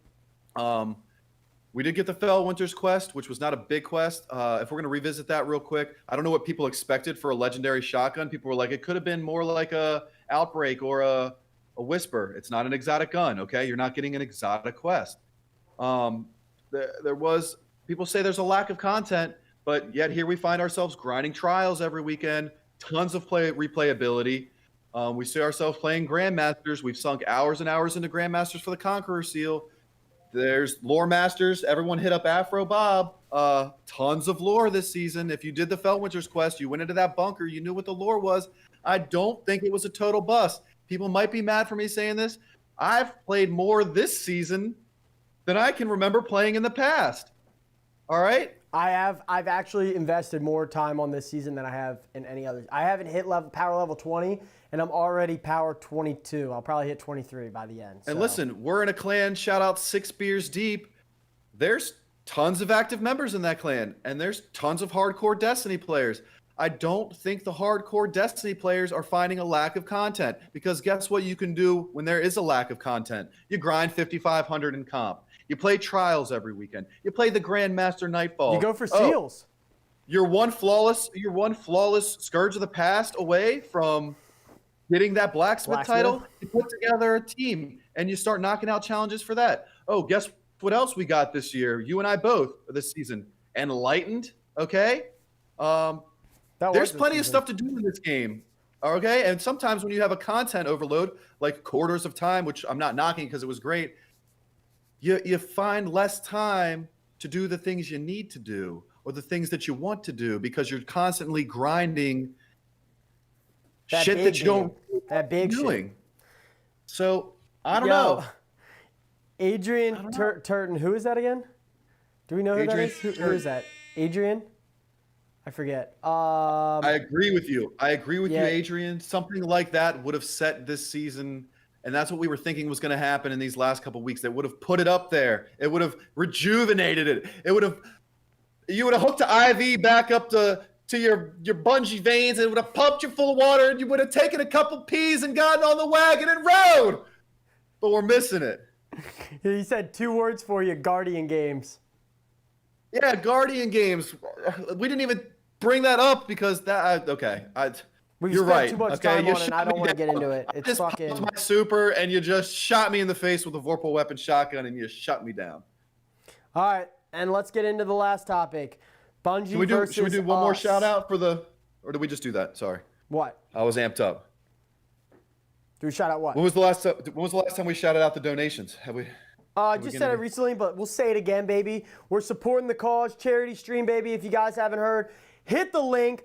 We did get the Felwinters quest, which was not a big quest. If we're going to revisit that real quick, I don't know what people expected for a legendary shotgun. People were like, it could have been more like a Outbreak or a Whisper. It's not an exotic gun, okay? You're not getting an exotic quest. People say there's a lack of content, but yet here we find ourselves grinding Trials every weekend, tons of replayability. We see ourselves playing Grandmasters. We've sunk hours and hours into Grandmasters for the Conqueror Seal. There's Lore Masters. Everyone hit up Afro Bob. Tons of lore this season. If you did the Felwinters quest, you went into that bunker, you knew what the lore was. I don't think it was a total bust. People might be mad for me saying this. I've played more this season than I can remember playing in the past. All right? I've actually invested more time on this season than I have in any other. I haven't hit power level 20, and I'm already power 22. I'll probably hit 23 by the end. And listen, we're in a clan, shout out 6 Beers Deep. There's tons of active members in that clan, and there's tons of hardcore Destiny players. I don't think the hardcore Destiny players are finding a lack of content, because guess what you can do when there is a lack of content? You grind 5,500 in comp. You play Trials every weekend. You play the Grandmaster Nightfall. You go for seals. You're one flawless Scourge of the Past away from getting that blacksmith title. You put together a team and you start knocking out challenges for that. Oh, guess what else we got this year? You and I both this season. Enlightened, okay? There's plenty of stuff to do in this game. Okay? And sometimes when you have a content overload, like Quarters of Time, which I'm not knocking because it was great, you find less time to do the things you need to do or the things that you want to do because you're constantly grinding shit that you don't doing. Shit. So I don't know. Adrian Turton, who is that again? Do we know who that is? Who is that? Adrian? I forget. I agree with you. You, Adrian. Something like that would have set this season. And that's what we were thinking was going to happen in these last couple of weeks. That would have put it up there. It would have rejuvenated it. You would have hooked the IV back up to your bungee veins, and it would have pumped you full of water, and you would have taken a couple peas and gotten on the wagon and rode. But we're missing it. He said 2 words for you: Guardian Games. Yeah, Guardian Games. We didn't even bring that up because that. Okay, you're right. Too much time on it, and I don't want to get into it. It's just fucking my super, and you just shot me in the face with a Vorpal weapon shotgun, and you shut me down. All right, and let's get into the last topic. Bungie versus Should we do one more shout out or did we just do that? Sorry. What? I was amped up. Do Do we shout out what? When was the last time we shouted out the donations? Have we? I just said it recently, but we'll say it again, baby. We're supporting the cause, charity stream, baby. If you guys haven't heard, hit the link.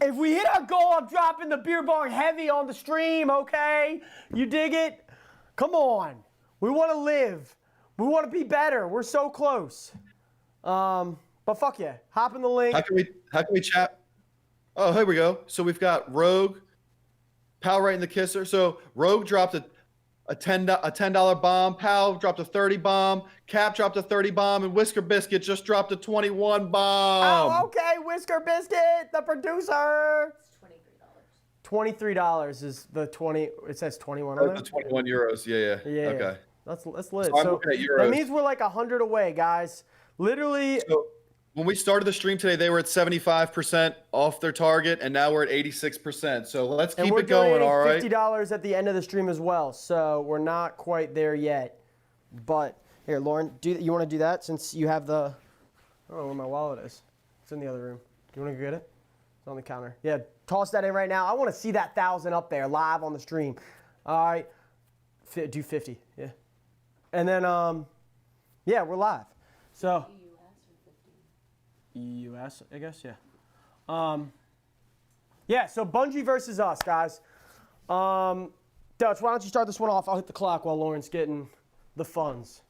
If we hit our goal, I'm dropping the beer bong heavy on the stream, okay? You dig it? Come on. We want to live. We want to be better. We're so close. But fuck yeah. Hop in the link. How can we chat? Oh, here we go. So we've got Rogue, Pal right in the kisser. So Rogue dropped a $10 bomb. Pal dropped a 30 bomb. Cap dropped a 30 bomb, and Whisker Biscuit just dropped a 21 bomb. Oh, okay, Whisker Biscuit, the producer. It's $23. $23 is the 20. It says 21 on The there. 21 euros. Yeah. Okay. That's lit. So I'm looking at euros. That means we're like 100 away, guys. Literally. So when we started the stream today, they were at 75% off their target, and now we're at 86%. So let's keep it going, all right? $50 at the end of the stream as well. So we're not quite there yet. But here, Lauren, you want to do that since you have the? I don't know where my wallet is. It's in the other room. Do you want to go get it? It's on the counter. Yeah, toss that in right now. I want to see that 1,000 up there live on the stream. All right, do 50. Yeah, and then yeah, we're live. So. US, I guess, yeah. Yeah, so Bungie versus us, guys. Dutch, why don't you start this one off? I'll hit the clock while Lauren's getting the funds.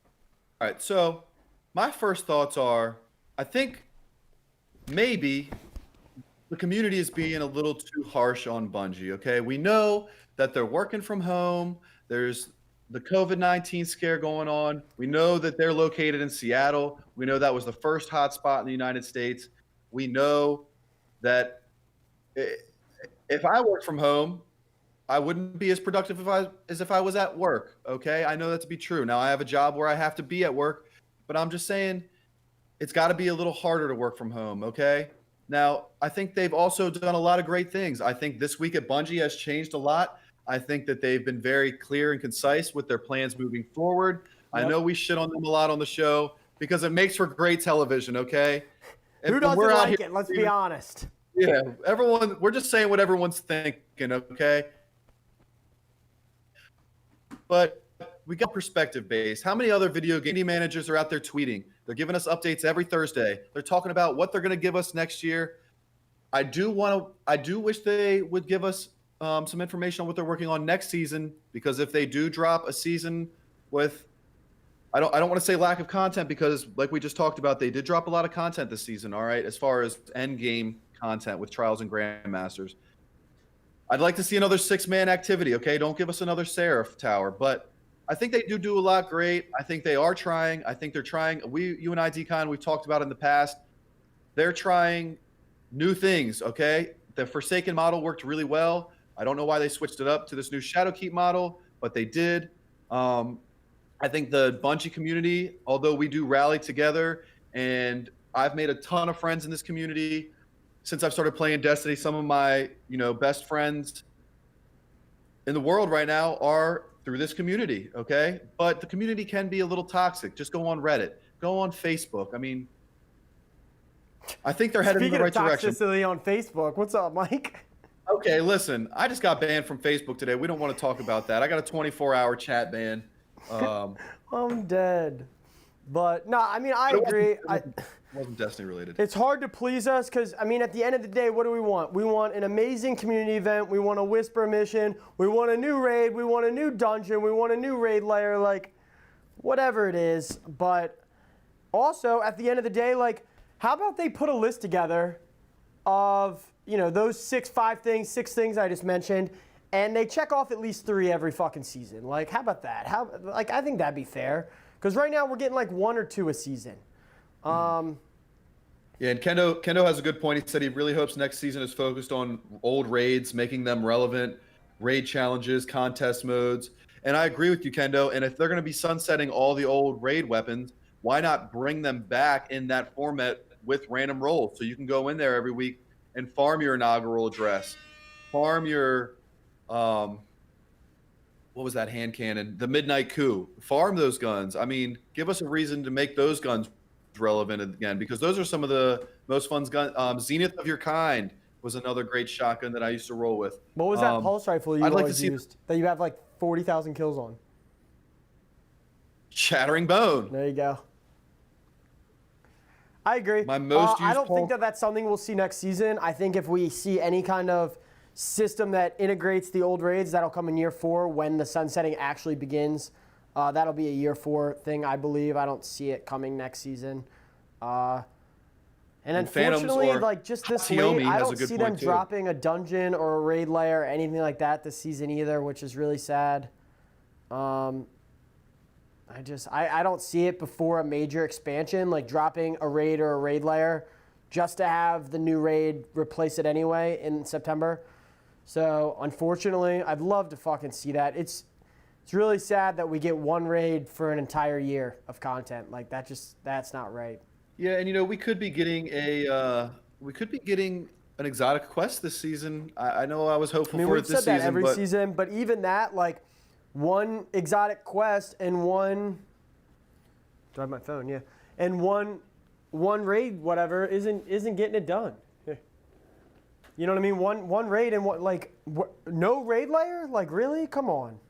All right, so my first thoughts are, I think maybe the community is being a little too harsh on Bungie, okay? We know that they're working from home. There's the COVID-19 scare going on. We know that they're located in Seattle. We know that was the first hotspot in the United States. We know that if I worked from home, I wouldn't be as productive as if I was at work, okay? I know that to be true. Now, I have a job where I have to be at work, but I'm just saying it's got to be a little harder to work from home, okay? Now, I think they've also done a lot of great things. I think this week at Bungie has changed a lot. I think that they've been very clear and concise with their plans moving forward. Yep. I know we shit on them a lot on the show because it makes for great television, okay? Who doesn't like it? Let's be honest. Yeah, we're just saying what everyone's thinking, okay? But we got perspective base. How many other video game managers are out there tweeting? They're giving us updates every Thursday. They're talking about what they're going to give us next year. I do wish they would give us some information on what they're working on next season, because if they do drop a season with, I don't want to say lack of content, because like we just talked about, they did drop a lot of content this season, all right, as far as end game content with Trials and Grandmasters. I'd like to see another 6-man activity, okay? Don't give us another Seraph Tower, but I think they do a lot great. I think they are trying. I think they're trying. You and I, Decon, we've talked about in the past. They're trying new things, okay? The Forsaken model worked really well. I don't know why they switched it up to this new Shadowkeep model, but they did. I think the Bungie community, although we do rally together, and I've made a ton of friends in this community since I've started playing Destiny. Some of my, best friends in the world right now are through this community, okay? But the community can be a little toxic. Just go on Reddit, go on Facebook. I mean, I think they're headed in the right direction. Speaking of toxicity on Facebook, what's up, Mike? Okay, listen, I just got banned from Facebook today. We don't want to talk about that. I got a 24-hour chat ban. I'm dead. But, no, I mean, I agree. It wasn't Destiny related. It's hard to please us because, I mean, at the end of the day, what do we want? We want an amazing community event. We want a Whisper mission. We want a new raid. We want a new dungeon. We want a new raid layer, like, whatever it is. But also, at the end of the day, like, how about they put a list together of, those 6 things I just mentioned, and they check off at least 3 every fucking season. Like, how about that? I think that'd be fair. Because right now we're getting like 1 or 2 a season. Yeah, and Kendo has a good point. He said he really hopes next season is focused on old raids, making them relevant, raid challenges, contest modes. And I agree with you, Kendo. And if they're going to be sunsetting all the old raid weapons, why not bring them back in that format with random rolls? So you can go in there every week and farm your inaugural address, farm your, what was that hand cannon? The Midnight Coup. Farm those guns. I mean, give us a reason to make those guns relevant again, because those are some of the most fun guns. Zenith of Your Kind was another great shotgun that I used to roll with. What was that pulse rifle you always used? That you have like 40,000 kills on. Shattering Bone. There you go. I agree. My most I don't useful- think that that's something we'll see next season. I think if we see any kind of system that integrates the old raids, that'll come in year 4 when the sunsetting actually begins. That'll be a year 4 thing, I believe. I don't see it coming next season. And unfortunately, Phantoms or like just this Tiomi late, I has a don't good see them point, too. dropping a dungeon or a raid layer or anything like that this season either, which is really sad. I don't see it before a major expansion, like dropping a raid or a raid layer just to have the new raid replace it anyway in September. So unfortunately, I'd love to fucking see that. It's really sad that we get one raid for an entire year of content. Like that's not right. Yeah, and we could be getting an exotic quest this season. I know I was hopeful for it We've this said that season, every but season, but even that, like one exotic quest and one. Do I have my phone? Yeah, and one raid, whatever, isn't getting it done. Yeah. You know what I mean? One raid and no raid layer? Like really? Come on.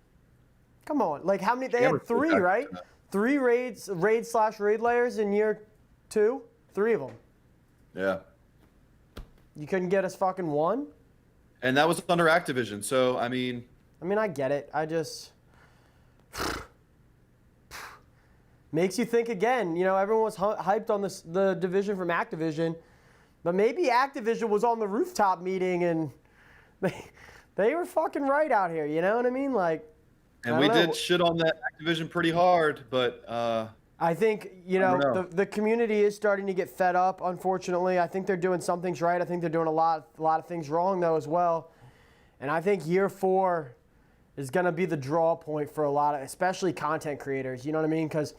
Like how many? They had 3, right? 3 raid/raid layers in year 2. 3 of them. yeah. You couldn't get us fucking 1? And that was under Activision, so I mean, I get it. I just makes you think again. Everyone was hyped on the division from Activision, but maybe Activision was on the rooftop meeting and they were fucking right out here. You know what I mean? Like, and we did shit on that Activision pretty hard, but I think the community is starting to get fed up. Unfortunately, I think they're doing some things right. I think they're doing a lot of things wrong though as well. And I think year 4 is going to be the draw point for a lot of, especially content creators. You know what I mean? Because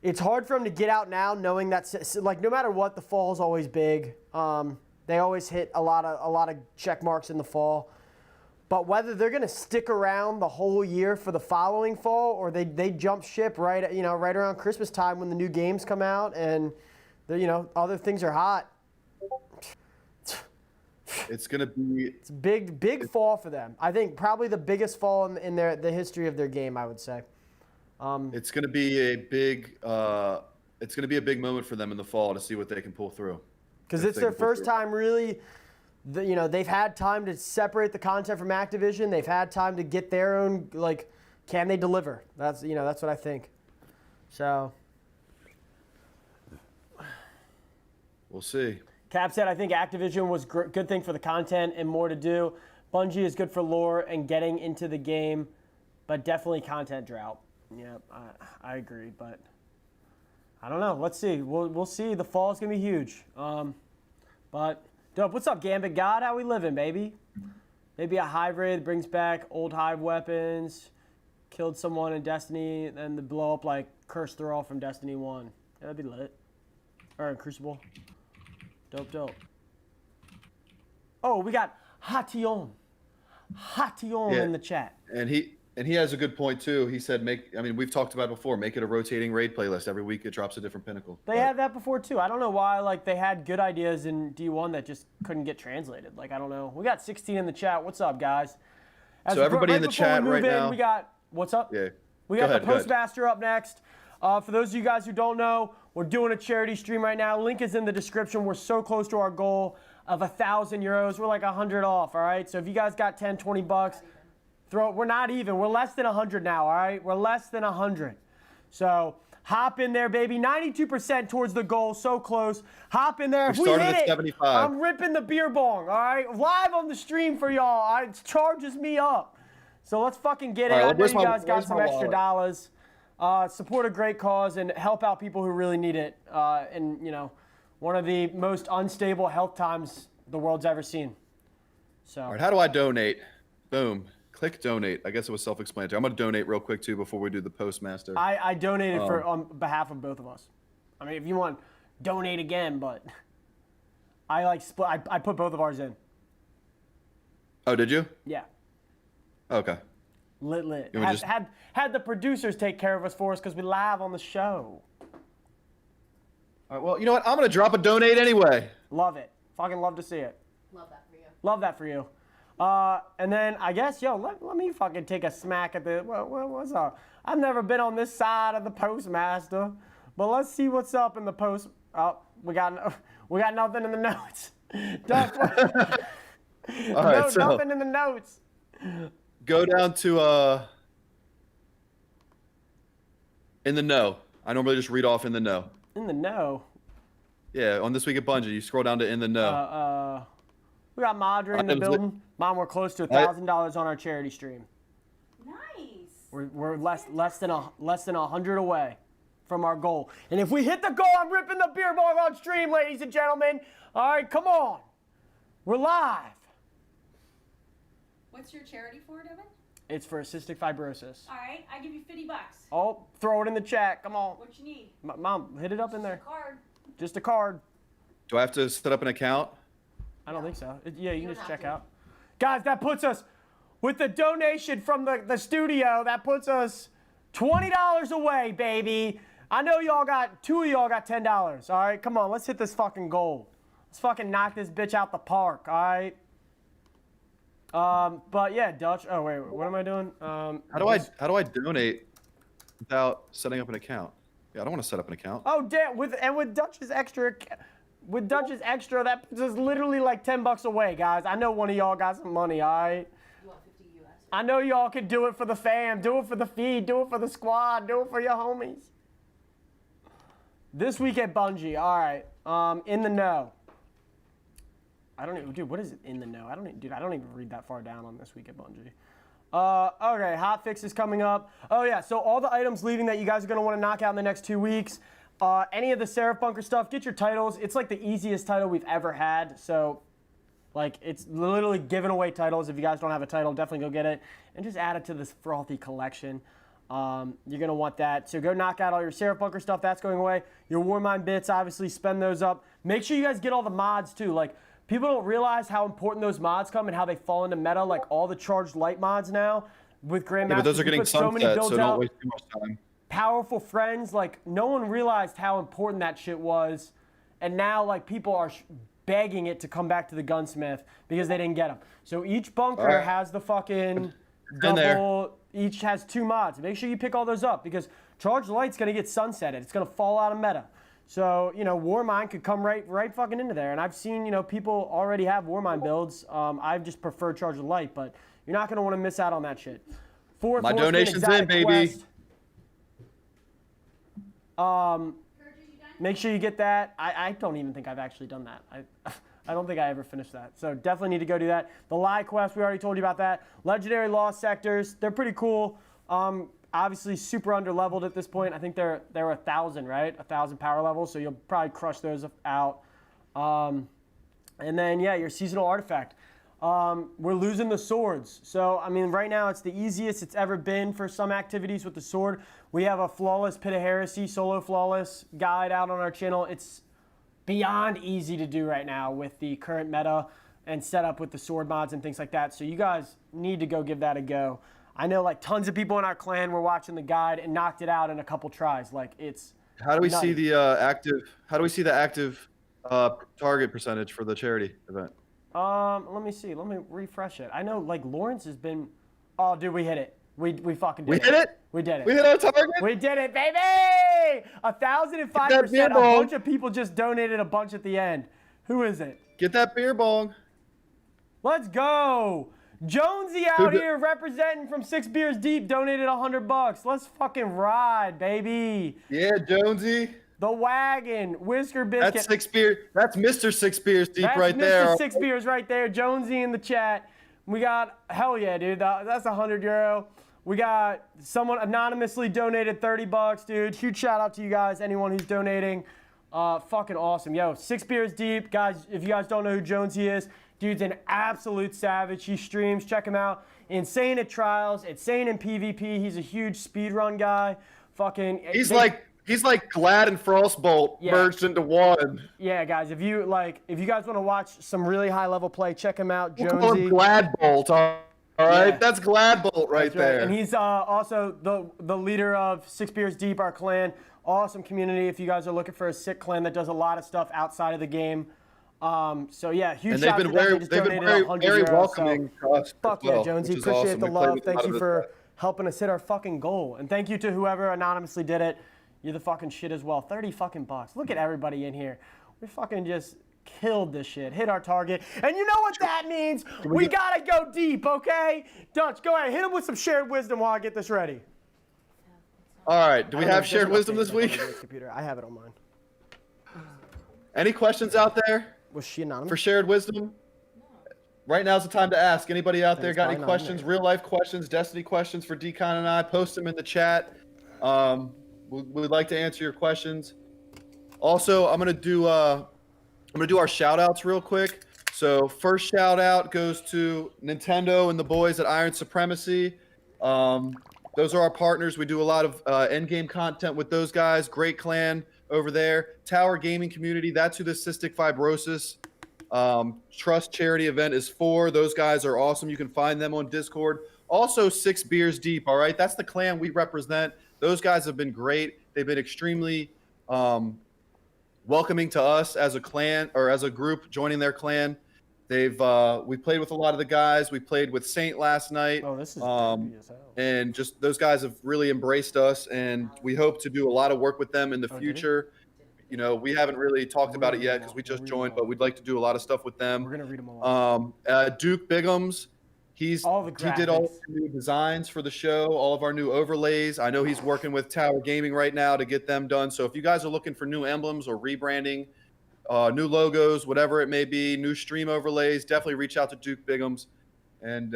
it's hard for them to get out now, knowing that like no matter what, the fall is always big. They always hit a lot of check marks in the fall. But whether they're going to stick around the whole year for the following fall, or they jump ship right around Christmas time when the new games come out and other things are hot. it's gonna be It's big fall for them. I think probably the biggest fall in the history of their game, I would say. it's gonna be a big moment for them in the fall to see what they can pull through. Because it's their first time really. They've had time to separate the content from Activision. They've had time to get their own, can they deliver? That's what I think. So. We'll see. Cap said, I think Activision was a good thing for the content and more to do. Bungie is good for lore and getting into the game, but definitely content drought. Yeah, I agree, but I don't know. Let's see. We'll see. The fall is going to be huge. But... Dope. What's up, Gambit God? How we living, baby? Maybe a hybrid brings back old hive weapons, killed someone in Destiny, then the blow up like Curse Thrall from Destiny 1. Yeah, that'd be lit. Or in Crucible. Dope. Oh, we got Hation in the chat. And he has a good point too. He said, we've talked about it before. Make it a rotating raid playlist. Every week it drops a different pinnacle. They had that before too. I don't know why. They had good ideas in D1 that just couldn't get translated. I don't know. We got 16 in the chat. What's up, guys? So everybody in the chat right now. We got what's up? Yeah. We got the Postmaster up next. For those of you guys who don't know, we're doing a charity stream right now. Link is in the description. We're so close to our goal of 1,000 euros. We're like 100 off. All right. So if you guys got 10, 20 bucks. We're not even. We're less than 100 now, all right? We're less than 100. So hop in there, baby. 92% towards the goal. So close. Hop in there. If we started hit at it, 75. I'm ripping the beer bong, all right? Live on the stream for y'all. It charges me up. So let's fucking get it. I know you guys got some extra dollars. Support a great cause and help out people who really need it. And, one of the most unstable health times the world's ever seen. So. All right, how do I donate? Boom. Click donate. I guess it was self-explanatory. I'm going to donate real quick, too, before we do the Postmaster. I donated on behalf of both of us. If you want, donate again, but I put both of ours in. Oh, did you? Yeah. Okay. Lit. You Had the producers take care of us for us because we live on the show. All right, well, you know what? I'm going to drop a donate anyway. Love it. Fucking love to see it. Love that for you. Love that for you. And then I guess, yo, let me fucking take a smack at the, what's up? I've never been on this side of the Postmaster, but let's see what's up in the post. Oh, we got nothing in the notes. Dutch, All right, so nothing in the notes. go down to in the know. I normally just read off in the know. In the know. Yeah, on This Week at Bungie, you scroll down to in the know. We got Madra in the building. Mom, we're close to $1,000 on our charity stream. Nice. We're less than 100 away from our goal. And if we hit the goal, I'm ripping the beer bong on stream, ladies and gentlemen. All right, come on. We're live. What's your charity for, Devin? It's for cystic fibrosis. All right, I give you $50. Oh, throw it in the chat. Come on. What you need? Mom, hit it up in there. Card. Just a card. Do I have to set up an account? I don't think so. Yeah, you can don't just have check to. out. Guys, that puts us, with the donation from the studio, that puts us $20 away, baby. I know two of y'all got $10. All right, come on, let's hit this fucking goal. Let's fucking knock this bitch out the park, all right? But yeah, Dutch. Oh wait, what am I doing? How do I donate without setting up an account? Yeah, I don't want to set up an account. Oh damn! With Dutch's extra, that puts us literally like $10 away, guys. I know one of y'all got some money, all right? You want 50 US? I know y'all can do it for the fam, do it for the feed, do it for the squad, do it for your homies. This week at Bungie, all right. In the know. I don't even, dude. What is it in the know? I don't even read that far down on This Week at Bungie. Okay, Hotfix is coming up. Oh yeah, so all the items leaving that you guys are gonna want to knock out in the next 2 weeks. Any of the Seraph Bunker stuff, get your titles. It's like the easiest title we've ever had. So, like, it's literally giving away titles. If you guys don't have a title, definitely go get it and just add it to this frothy collection. You're gonna want that. So go knock out all your Seraph Bunker stuff. That's going away. Your Warmind bits, obviously, spend those up. Make sure you guys get all the mods too. Like, people don't realize how important those mods come and how they fall into meta. Like all the charged light mods now with Grandmaster. Yeah, but those are getting sunset, so don't waste too much time. Powerful friends, like no one realized how important that shit was, and now like people are begging it to come back to the gunsmith because they didn't get them. So each bunker has the fucking double. Each has 2 mods. Make sure you pick all those up because charged light's gonna get sunsetted. It's gonna fall out of meta. So, you know, Warmind could come right fucking into there. And I've seen, you know, people already have Warmind builds. I've just preferred Charge of Light, but you're not going to want to miss out on that shit. My donation's in, baby. Make sure you get that. I don't even think I've actually done that. I don't think I ever finished that. So definitely need to go do that. The Lie Quest, we already told you about that. Legendary Lost Sectors, they're pretty cool. Obviously super under-leveled at this point. I think they're 1,000, right? 1,000 power levels, so you'll probably crush those out. And then, yeah, your seasonal artifact. We're losing the swords. So, I mean, right now it's the easiest it's ever been for some activities with the sword. We have a Flawless Pit of Heresy, solo Flawless guide out on our channel. It's beyond easy to do right now with the current meta and setup with the sword mods and things like that. So you guys need to go give that a go. I know like tons of people in our clan were watching the guide and knocked it out in a couple tries. Like it's How do we nutty. see the active target percentage for the charity event? Let me see. Let me refresh it. I know like Lawrence has been. Oh, dude, we hit it. We fucking did it. We hit it? We did it. We hit our target? We did it, baby! 1,005%. A bunch of people just donated a bunch at the end. Who is it? Get that beer bong. Let's go. Jonesy out here representing from 6 Beers Deep donated $100. Let's fucking ride, baby. Yeah, Jonesy. The wagon, Whisker Biscuit. That's 6 beer. That's Mr. 6 Beers Deep That's right Mr. there. 6 Beers right there. Jonesy in the chat. We got, hell yeah, dude. That's €100. We got someone anonymously donated $30, dude. Huge shout out to you guys, anyone who's donating. Fucking awesome. Yo, 6 Beers Deep. Guys, if you guys don't know who Jonesy is, dude's an absolute savage. He streams. Check him out. Insane at trials. Insane in PvP. He's a huge speedrun guy. Fucking. He's like Glad and Frostbolt merged into one. Yeah, guys. If you guys want to watch some really high level play, check him out. We'll call him Glad Bolt. All right, Yeah. that's Glad Bolt right there. And he's also the leader of 6 Beers Deep, our clan. Awesome community. If you guys are looking for a sick clan that does a lot of stuff outside of the game. So yeah, huge And shout they've out been to them. very, They just they've been donated very, 100 very euros, welcoming so to us. fuck as well, yeah, Jonesy. which is Appreciate awesome. the We played love. with a Thank lot you of for those guys. helping us hit our fucking goal. And thank you to whoever anonymously did it. You're the fucking shit as well. 30 fucking bucks. Look at everybody in here. We fucking just killed this shit. Hit our target. And you know what that means? We gotta go deep, okay? Dutch, go ahead. Hit him with some shared wisdom while I get this ready. All right. Do we I don't know have if there's shared an wisdom update this on the week? computer. I have it on mine. Any questions out there Was she anonymous? for shared wisdom? Right now's the time to ask. Anybody out there it's got any probably not in questions, there. real life questions, Destiny questions for Decon and I? Post them in the chat. We'd like to answer your questions. Also, I'm gonna do our shout outs real quick. So first shout out goes to Nintendo and the boys at Iron Supremacy. Those are our partners. We do a lot of end game content with those guys. Great clan over there. Tower Gaming Community. That's who the Cystic Fibrosis Trust charity event is for. Those guys are awesome. You can find them on Discord. Also, 6 Beers Deep. All right, that's the clan we represent. Those guys have been great. They've been extremely welcoming to us as a clan or as a group joining their clan. We played with a lot of the guys. We played with Saint last night. Oh, this is dirty as hell. And just those guys have really embraced us, and we hope to do a lot of work with them in the did he? future. You know, we haven't really talked about it yet because we just joined, but we'd like to do a lot of stuff with them. We're gonna read them all. Duke Bigums, he did all of graphics. the new designs for the show, all of our new overlays. I know he's working with Tower Gaming right now to get them done. So if you guys are looking for new emblems or rebranding, new logos, whatever it may be, new stream overlays, definitely reach out to Duke Bigums. And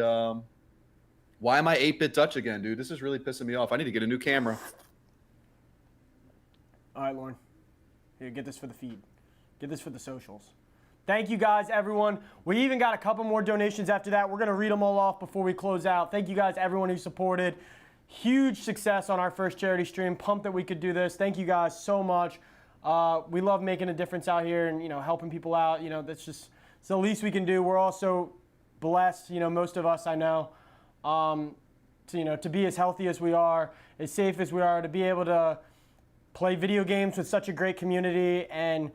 why am I 8-bit Dutch again, dude? This is really pissing me off. I need to get a new camera. All right, Lauren. Here, get this for the feed. Get this for the socials. Thank you guys, everyone. We even got a couple more donations after that. We're going to read them all off before we close out. Thank you guys, everyone who supported. Huge success on our first charity stream. Pumped that we could do this. Thank you guys so much. We love making a difference out here and, helping people out. It's the least we can do. We're also blessed, most of us I know, to be as healthy as we are, as safe as we are, to be able to play video games with such a great community and,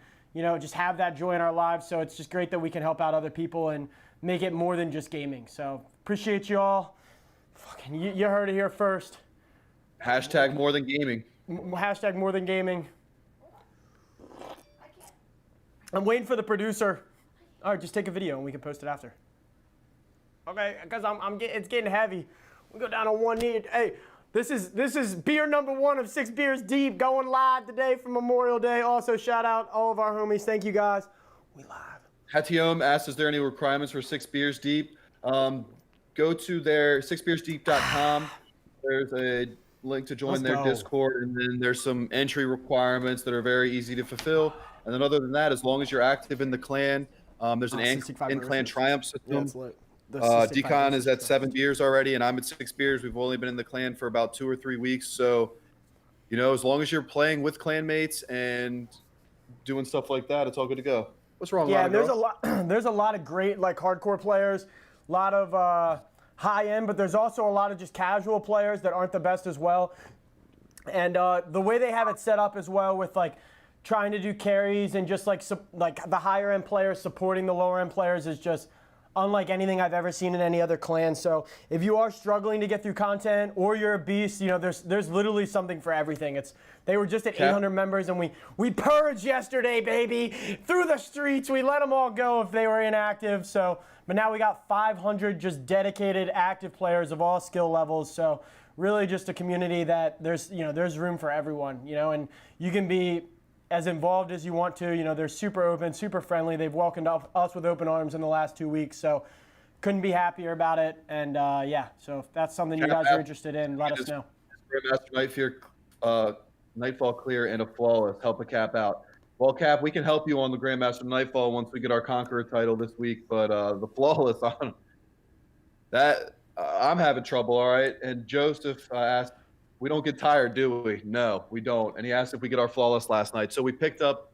just have that joy in our lives. So it's just great that we can help out other people and make it more than just gaming. So appreciate you all. Fucking, you heard it here first. Hashtag more than gaming. Hashtag more than gaming. I'm waiting for the producer. All right, just take a video and we can post it after. Okay, because it's getting heavy. We go down on one knee. Hey, this is beer number 1 of 6 Beers Deep, going live today for Memorial Day. Also, shout out all of our homies. Thank you guys. We live. Hatiom asked, is there any requirements for 6 Beers Deep? Go to their 6beersdeep.com. There's a link to join their Discord, and then there's some entry requirements that are very easy to fulfill. And then other than that, as long as you're active in the clan, there's an in-clan triumph system. Yeah, it's lit. Decon is at 7 beers already, and I'm at 6 beers. We've only been in the clan for about 2 or 3 weeks. So, as long as you're playing with clanmates and doing stuff like that, it's all good to go. What's wrong, Yeah, Lana there's a lot of great hardcore players, a lot of high end, but there's also a lot of just casual players that aren't the best as well. And the way they have it set up as well with trying to do carries and just the higher end players supporting the lower end players is just unlike anything I've ever seen in any other clan. So if you are struggling to get through content or you're a beast, there's literally something for everything. They were just at 800 members and we purged yesterday, baby, through the streets. We let them all go if they were inactive. So, but now we got 500 just dedicated active players of all skill levels. So really just a community that there's room for everyone, and you can be as involved as you want to. They're super open, super friendly. They've welcomed us with open arms in the last 2 weeks, so couldn't be happier about it. And so if that's something you guys are interested in, let us know. Grandmaster Nightfall clear and a flawless. Help a Cap out. Well, Cap, we can help you on the Grandmaster Nightfall once we get our Conqueror title this week, but the flawless on that, I'm having trouble. All right, and Joseph asked, we don't get tired, do we? No, we don't. And he asked if we get our flawless last night. So we picked up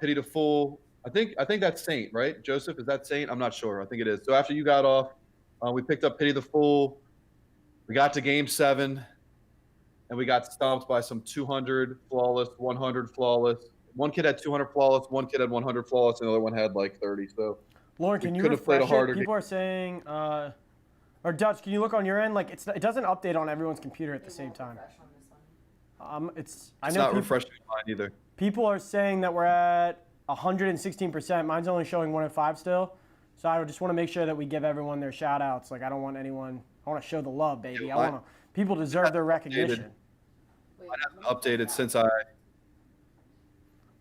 Pity the Fool. I think that's Saint, right? Joseph, is that Saint? I'm not sure. I think it is. So after you got off, we picked up Pity the Fool. We got to game 7, and we got stomped by some 200 flawless, 100 flawless. One kid had 200 flawless, one kid had 100 flawless, and the other one had like 30. So Lauren, can you could have played a refresh harder it? People are saying, or Dutch, can you look on your end? Like it doesn't update on everyone's computer at the same time. It's I know not people, refreshing mine either. people are saying that we're at 116%. Mine's only showing 105 still. So I just want to make sure that we give everyone their shout outs. Like I don't want anyone, I want to show the love, baby. I want to, people deserve their recognition. I haven't updated since I.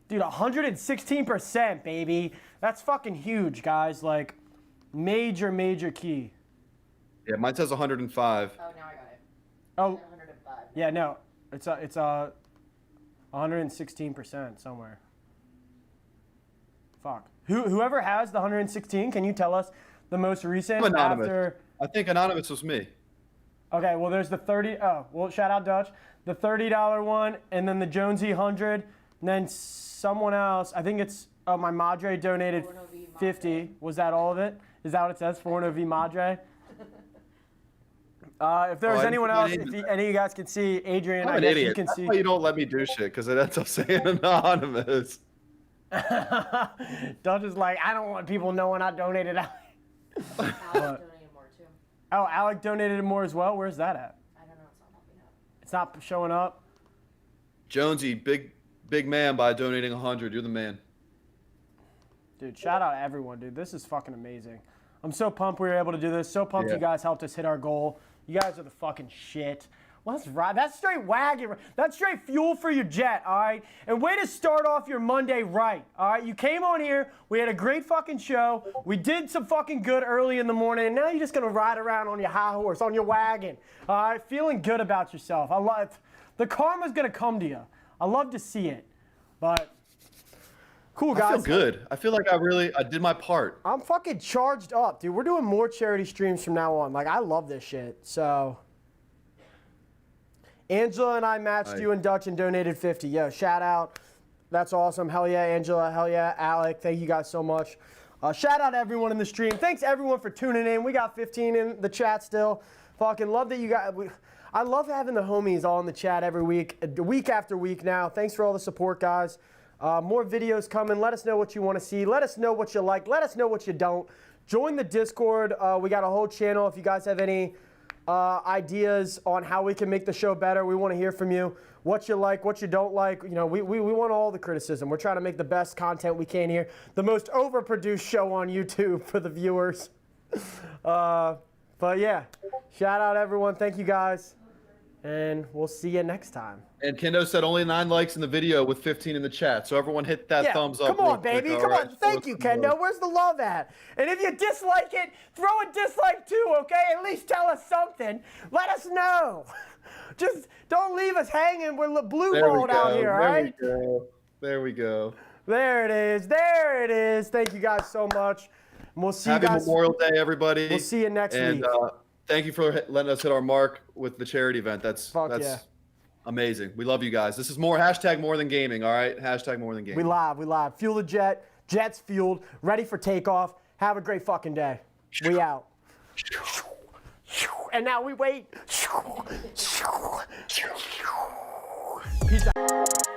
Dude, 116%, baby. That's fucking huge, guys. Like, major, major key. Yeah, mine says 105. Oh, now I got it. Oh, 105. yeah, no. It's 116% somewhere. Fuck. Whoever has the 116, can you tell us the most recent I'm anonymous. after? I think anonymous was me. Okay, well, there's the 30. Oh, well, shout out Dutch. The $30 one, and then the Jonesy 100, and then someone else. I think it's my Madre donated 50. Was that all of it? Is that what it says? Forno V Madre. If there's anyone else, if any of you guys can see, Adrian, I'm I an guess idiot. you can That's see. why you don't let me do shit, because it ends up saying anonymous. Dutch is like, I don't want people knowing I donated. Alex donated more too. Oh, Alec donated more as well. Where's that at? I don't know. It's not popping up. It's not showing up. Jonesy, big man by donating 100. You're the man. Dude, shout out to everyone, dude. This is fucking amazing. I'm so pumped we were able to do this. So pumped you guys helped us hit our goal. You guys are the fucking shit. Well, that's right. That's straight wagon. That's straight fuel for your jet, all right? And way to start off your Monday right, all right? You came on here. We had a great fucking show. We did some fucking good early in the morning, and now you're just going to ride around on your high horse, on your wagon, all right? Feeling good about yourself. I love the karma's going to come to you. I love to see it. But cool, guys. I feel good. I feel like I did my part. I'm fucking charged up, dude. We're doing more charity streams from now on. Like, I love this shit. So, Angela and I matched you and Dutch and donated 50. Yo, shout out. That's awesome. Hell yeah, Angela. Hell yeah, Alec. Thank you guys so much. Shout out to everyone in the stream. Thanks, everyone, for tuning in. We got 15 in the chat still. Fucking love that you guys. I love having the homies all in the chat every week, week after week now. Thanks for all the support, guys. More videos coming. Let us know what you want to see. Let us know what you like. Let us know what you don't. Join the Discord. We got a whole channel. If you guys have any ideas on how we can make the show better, we want to hear from you. What you like, what you don't like. You know, we want all the criticism. We're trying to make the best content we can here. The most overproduced show on YouTube for the viewers. But yeah, shout out everyone. Thank you guys. And we'll see you next time. And Kendo said only 9 likes in the video with 15 in the chat. So everyone hit that thumbs up. Come on, baby. Come on. Thank you, Kendo. Where's the love at? And if you dislike it, throw a dislike too, okay? At least tell us something. Let us know. Just don't leave us hanging. We're blue-balled out here, all right? There we go. There it is. There it is. Thank you guys so much. And we'll see you guys. Happy Memorial Day, everybody. We'll see you next week. Thank you for letting us hit our mark with the charity event. That's yeah. Amazing. We love you guys. This is more than gaming, all right? Hashtag more than gaming. We live. Fuel the jet. Jet's fueled. Ready for takeoff. Have a great fucking day. We out. And now we wait. Peace out.